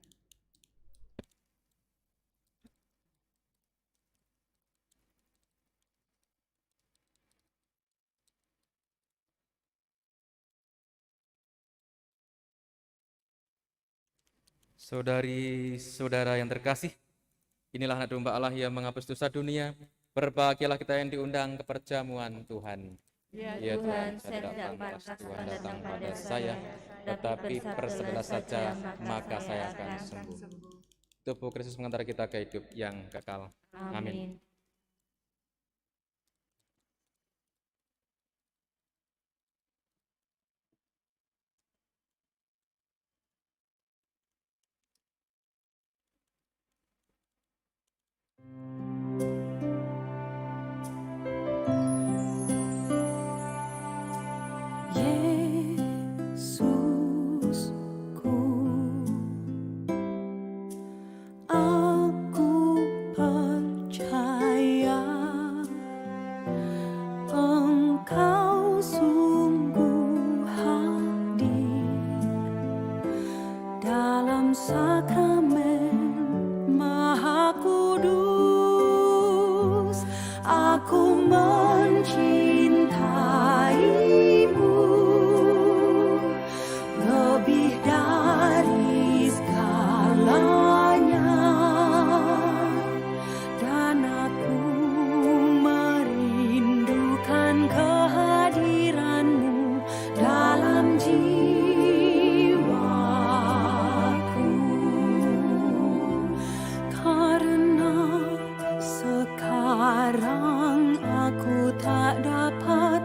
Saudari-saudara yang terkasih, inilah anak domba Allah yang menghapus dosa dunia. Berbahagialah kita yang diundang ke perjamuan Tuhan. Ya Tuhan, saya tidak pantas Tuhan datang pada saya, tetapi bersebelah saja, maka saya akan sembuh. Tubuh Kristus mengantar kita ke hidup yang kekal. Amin. Yesusku, aku percaya Engkau sungguh hadir dalam sakramen Maha Kudus. Aku mencintaimu lebih dari segalanya, dan aku merindukan kehadiranmu dalam jiwaku. Karena sekarang aku tak dapat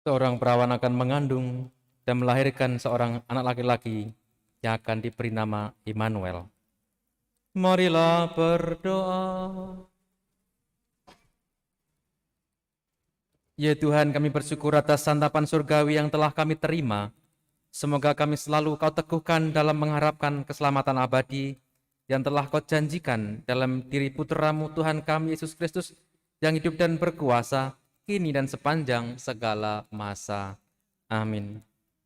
Seorang perawan akan mengandung dan melahirkan seorang anak laki-laki yang akan diberi nama Immanuel. Marilah berdoa. Ya Tuhan, kami bersyukur atas santapan surgawi yang telah kami terima. Semoga kami selalu Kau teguhkan dalam mengharapkan keselamatan abadi yang telah Kau janjikan dalam diri Putra-Mu Tuhan kami Yesus Kristus yang hidup dan berkuasa kini dan sepanjang segala masa. Amin.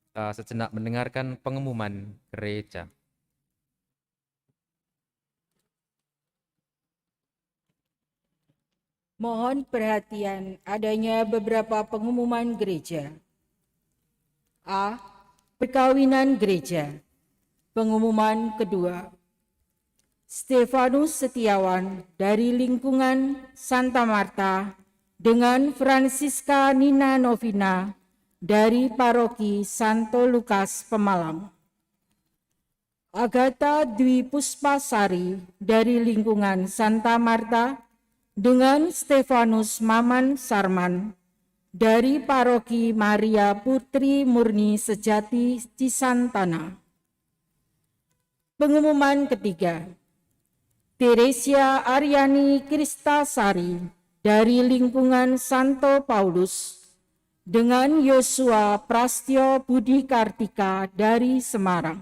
Kita sejenak mendengarkan pengumuman gereja. Mohon perhatian, adanya beberapa pengumuman gereja. A. Perkawinan gereja. Pengumuman kedua. Stefanus Setiawan dari lingkungan Santa Marta dengan Francisca Nina Novina dari Paroki Santo Lukas Pemalang. Agatha Dwi Puspasari dari lingkungan Santa Marta dengan Stefanus Maman Sarman dari Paroki Maria Putri Murni Sejati Cisantana. Pengumuman ketiga. Teresia Aryani Kristasari dari lingkungan Santo Paulus dengan Yosua Prastyo Budi Kartika dari Semarang.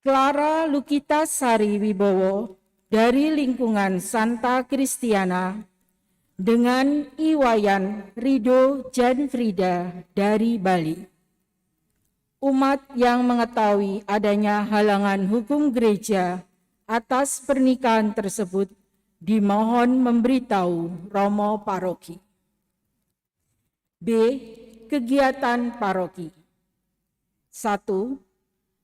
Clara Lukita Sari Wibowo dari lingkungan Santa Kristiana dengan Iwayan Rido Janfrida dari Bali. Umat yang mengetahui adanya halangan hukum gereja atas pernikahan tersebut dimohon memberitahu Romo Paroki. B. Kegiatan Paroki. 1.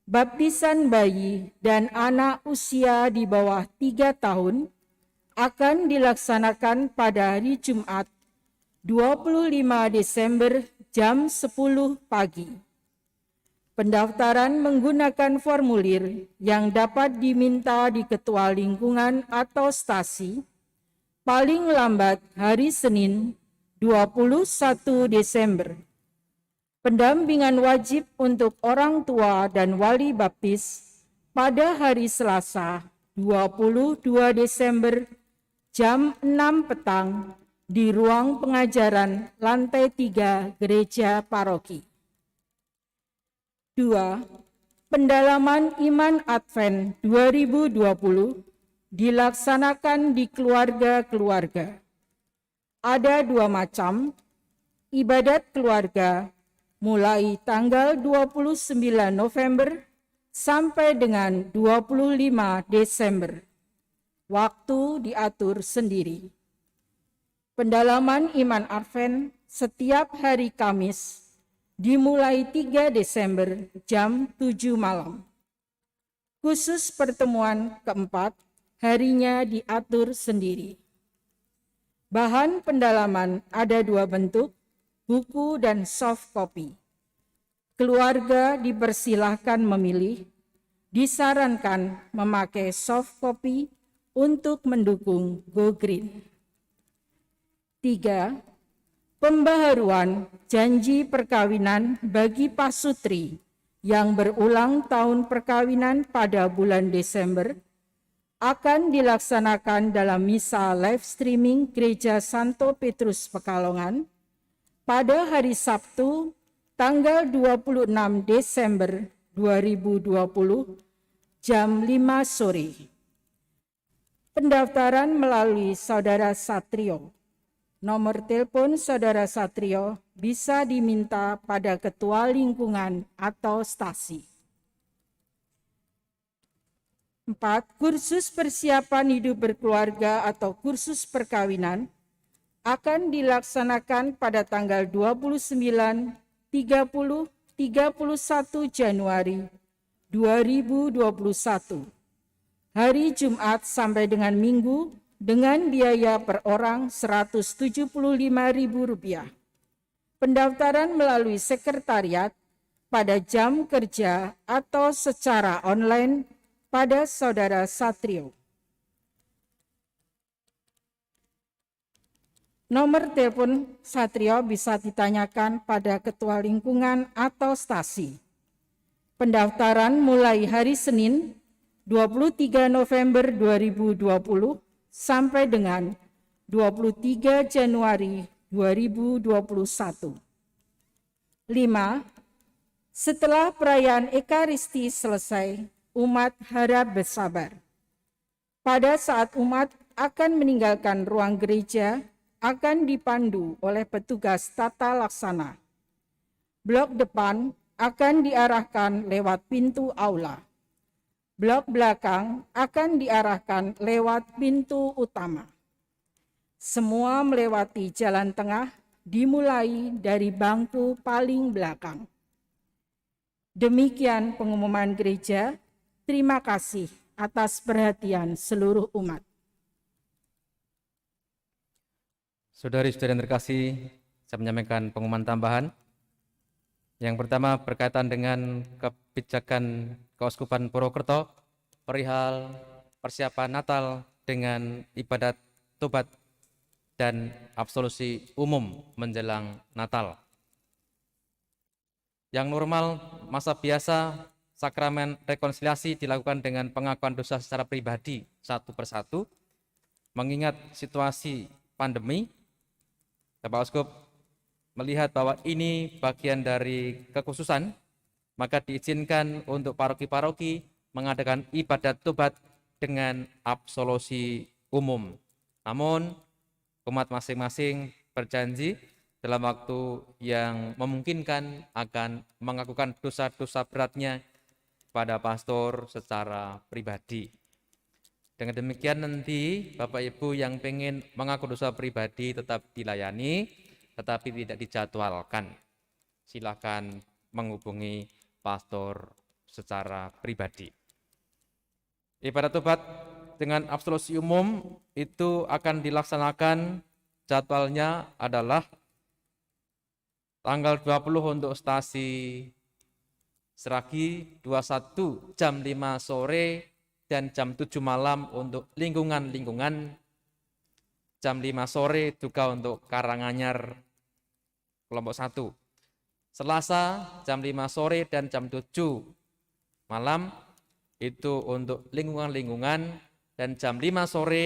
Baptisan bayi dan anak usia di bawah 3 tahun akan dilaksanakan pada hari Jumat 25 Desember jam 10 pagi. Pendaftaran menggunakan formulir yang dapat diminta di Ketua Lingkungan atau Stasi paling lambat hari Senin 21 Desember. Pendampingan wajib untuk orang tua dan wali baptis pada hari Selasa 22 Desember jam 6 petang di ruang pengajaran lantai 3 Gereja Paroki. 2. Pendalaman Iman Advent 2020 dilaksanakan di keluarga-keluarga. Ada 2 macam, ibadat keluarga mulai tanggal 29 November sampai dengan 25 Desember. Waktu diatur sendiri. Pendalaman Iman Advent setiap hari Kamis dimulai 3 Desember jam 7 malam. Khusus pertemuan keempat harinya diatur sendiri. Bahan pendalaman ada 2 bentuk, buku dan soft copy. Keluarga dipersilahkan memilih, disarankan memakai soft copy untuk mendukung Go Green. 3. Pembaharuan janji perkawinan bagi pasutri yang berulang tahun perkawinan pada bulan Desember akan dilaksanakan dalam misa live streaming Gereja Santo Petrus Pekalongan pada hari Sabtu tanggal 26 Desember 2020 jam 5 sore. Pendaftaran melalui Saudara Satrio. Nomor telepon Saudara Satrio bisa diminta pada Ketua Lingkungan atau Stasi. 4. Kursus persiapan hidup berkeluarga atau kursus perkawinan akan dilaksanakan pada tanggal 29, 30, 31 Januari 2021. Hari Jumat sampai dengan Minggu dengan biaya per orang Rp175.000. Pendaftaran melalui sekretariat pada jam kerja atau secara online pada Saudara Satrio. Nomor telepon Satrio bisa ditanyakan pada Ketua Lingkungan atau stasi. Pendaftaran mulai hari Senin 23 November 2020 sampai dengan 23 Januari 2021. 5. Setelah perayaan Ekaristi selesai, umat harap bersabar. Pada saat umat akan meninggalkan ruang gereja, akan dipandu oleh petugas tata laksana. Blok depan akan diarahkan lewat pintu aula. Blok belakang akan diarahkan lewat pintu utama. Semua melewati jalan tengah, dimulai dari bangku paling belakang. Demikian pengumuman gereja. Terima kasih atas perhatian seluruh umat. Saudari-saudari yang terkasih, saya menyampaikan pengumuman tambahan. Yang pertama berkaitan dengan kebijakan Keuskupan Purwokerto perihal persiapan Natal dengan ibadat tobat dan absolusi umum menjelang Natal. Yang normal, masa biasa, sakramen rekonsiliasi dilakukan dengan pengakuan dosa secara pribadi satu persatu. Mengingat situasi pandemi, Bapak Uskup melihat bahwa ini bagian dari kekhususan, maka diizinkan untuk paroki-paroki mengadakan ibadat tobat dengan absolusi umum. Namun, umat masing-masing berjanji dalam waktu yang memungkinkan akan mengakukan dosa-dosa beratnya pada pastor secara pribadi. Dengan demikian nanti Bapak Ibu yang pengen mengaku dosa pribadi tetap dilayani, tetapi tidak dijadwalkan. Silakan menghubungi pastor secara pribadi. Ibadat tobat dengan absolusi umum itu akan dilaksanakan, jadwalnya adalah tanggal 20 untuk stasi Seragi, 21 jam 5 sore dan jam 7 malam untuk lingkungan-lingkungan, jam 5 sore juga untuk Karanganyar kelompok 1. Selasa jam 5 sore dan jam 7 malam itu untuk lingkungan-lingkungan dan jam 5 sore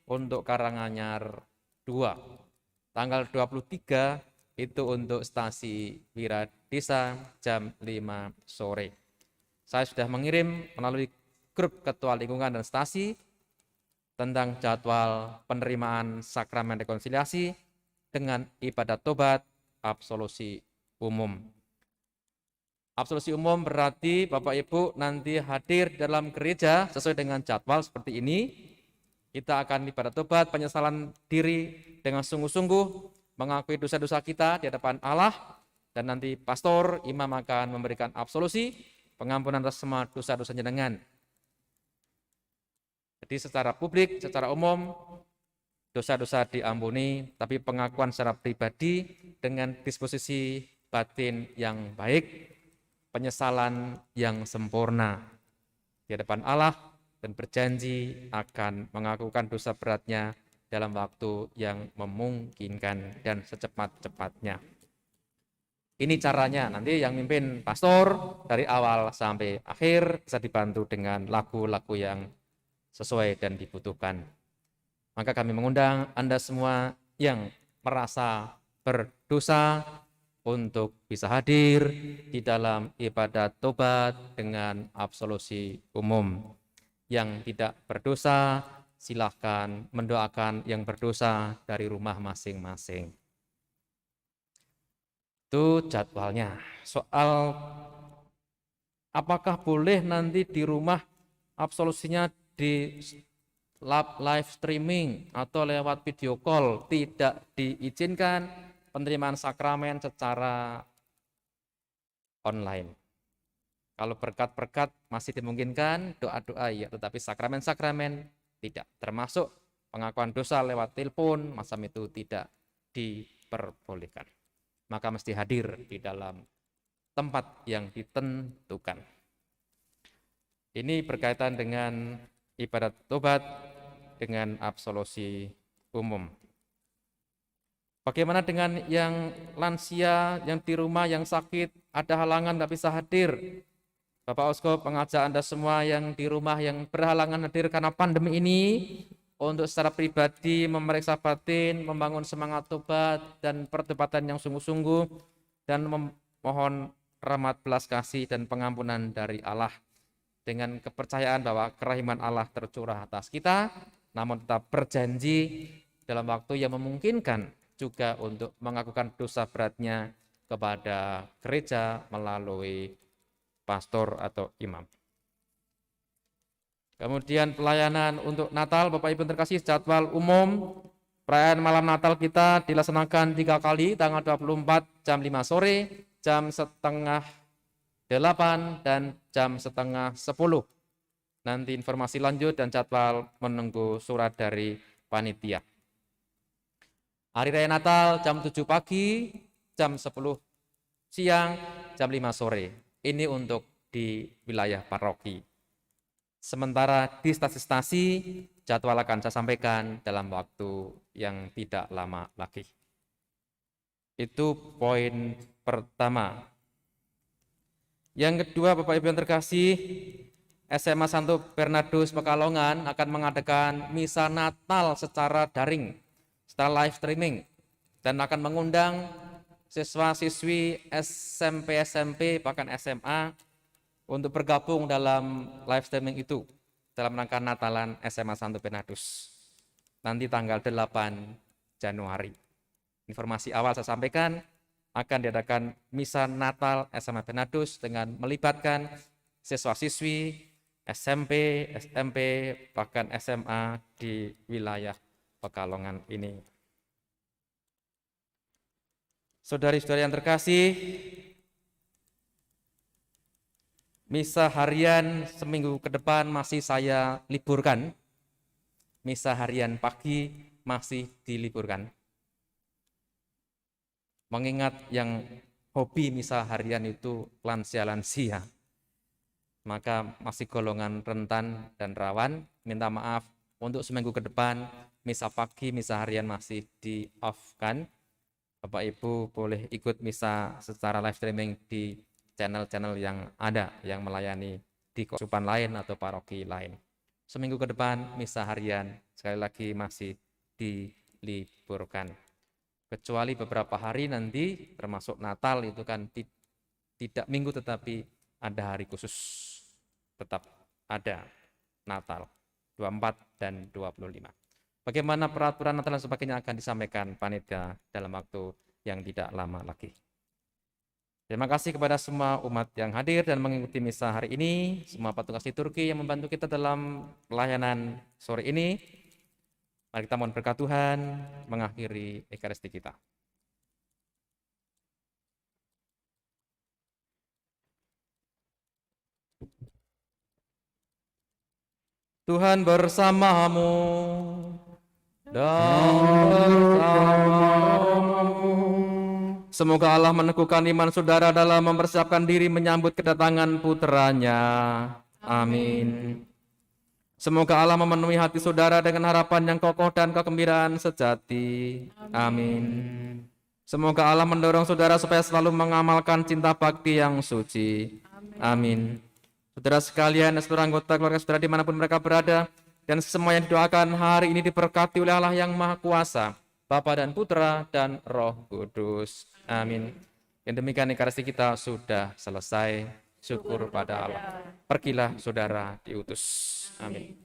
untuk Karanganyar 2. Tanggal 23 itu untuk stasi Wiradesa jam 5 sore. Saya sudah mengirim melalui grup ketua lingkungan dan stasi tentang jadwal penerimaan sakramen rekonsiliasi dengan ibadat tobat absolusi umum. Absolusi umum berarti Bapak Ibu nanti hadir dalam gereja sesuai dengan jadwal seperti ini. Kita akan ibadat tobat, penyesalan diri dengan sungguh-sungguh, mengakui dosa-dosa kita di hadapan Allah, dan nanti pastor, imam akan memberikan absolusi, pengampunan atas semua dosa-dosa jenengan. Jadi secara publik, secara umum, dosa-dosa diampuni, tapi pengakuan secara pribadi dengan disposisi batin yang baik, penyesalan yang sempurna di hadapan Allah, dan berjanji akan mengakukan dosa beratnya dalam waktu yang memungkinkan dan secepat-cepatnya. Ini caranya, nanti yang mimpin pastor dari awal sampai akhir bisa dibantu dengan lagu-lagu yang sesuai dan dibutuhkan. Maka kami mengundang Anda semua yang merasa berdosa untuk bisa hadir di dalam ibadat tobat dengan absolusi umum. Yang tidak berdosa, silahkan mendoakan yang berdosa dari rumah masing-masing. Itu jadwalnya. Soal apakah boleh nanti di rumah absolusinya di live streaming atau lewat video call, tidak diizinkan penerimaan sakramen secara online. Kalau berkat-berkat masih dimungkinkan, doa-doa ya, tetapi sakramen-sakramen tidak, termasuk pengakuan dosa lewat telepon, macam itu tidak diperbolehkan. Maka mesti hadir di dalam tempat yang ditentukan. Ini berkaitan dengan ibadat tobat dengan absolusi umum. Bagaimana dengan yang lansia, yang di rumah, yang sakit, ada halangan tidak bisa hadir? Bapak Uskup mengajak Anda semua yang di rumah, yang berhalangan hadir karena pandemi ini, untuk secara pribadi memeriksa batin, membangun semangat tobat dan pertobatan yang sungguh-sungguh, dan memohon rahmat belas kasih dan pengampunan dari Allah, dengan kepercayaan bahwa kerahiman Allah tercurah atas kita, namun tetap berjanji dalam waktu yang memungkinkan juga untuk mengakukan dosa beratnya kepada gereja melalui pastor atau imam. Kemudian pelayanan untuk Natal, Bapak Ibu terkasih, jadwal umum perayaan malam Natal kita dilaksanakan 3 kali, tanggal 24 jam 5 sore, jam setengah 8, dan jam setengah 10. Nanti informasi lanjut dan jadwal menunggu surat dari panitia. Hari Raya Natal jam 7 pagi, jam 10 siang, jam 5 sore. Ini untuk di wilayah paroki. Sementara di stasi-stasi jadwal akan saya sampaikan dalam waktu yang tidak lama lagi. Itu poin pertama. Yang kedua, Bapak Ibu yang terkasih, SMA Santo Bernardus Pekalongan akan mengadakan misa Natal secara daring, secara live streaming, dan akan mengundang siswa-siswi SMP, bahkan SMA untuk bergabung dalam live streaming itu dalam rangka Natalan SMA Santo Bernardus. Nanti tanggal 8 Januari. Informasi awal saya sampaikan, akan diadakan misa Natal SMA Bernardus dengan melibatkan siswa-siswi SMP, bahkan SMA di wilayah Pekalongan ini. Saudari-saudari yang terkasih, misa harian seminggu ke depan masih saya liburkan. Misa harian pagi masih diliburkan. Mengingat yang hobi misa harian itu lansia-lansia, maka masih golongan rentan dan rawan. Minta maaf, untuk seminggu ke depan misa pagi, misa harian masih di-off-kan. Bapak Ibu boleh ikut misa secara live streaming di channel-channel yang ada, yang melayani di keuskupan lain atau paroki lain. Seminggu ke depan misa harian sekali lagi masih diliburkan. Kecuali beberapa hari nanti, termasuk Natal itu kan tidak minggu tetapi ada hari khusus. Tetap ada Natal 24 dan 25. Bagaimana peraturan Natal dan sebagainya akan disampaikan panitia dalam waktu yang tidak lama lagi. Terima kasih kepada semua umat yang hadir dan mengikuti misa hari ini, semua petugas liturgi yang membantu kita dalam pelayanan sore ini. Mari kita mohon berkat Tuhan mengakhiri Ekaristi kita. Tuhan bersamamu dan bersamamu. Semoga Allah meneguhkan iman saudara dalam mempersiapkan diri menyambut kedatangan putranya. Amin. Semoga Allah memenuhi hati saudara dengan harapan yang kokoh dan kegembiraan sejati. Amin. Semoga Allah mendorong saudara supaya selalu mengamalkan cinta bakti yang suci. Amin. Saudara sekalian, seluruh anggota keluarga saudara dimanapun mereka berada, dan semua yang didoakan hari ini diberkati oleh Allah yang Maha Kuasa, Bapa dan Putra dan Roh Kudus. Amin. Yang demikian Ekaristi kita sudah selesai. Syukur pada Allah. Pergilah saudara diutus. Amin.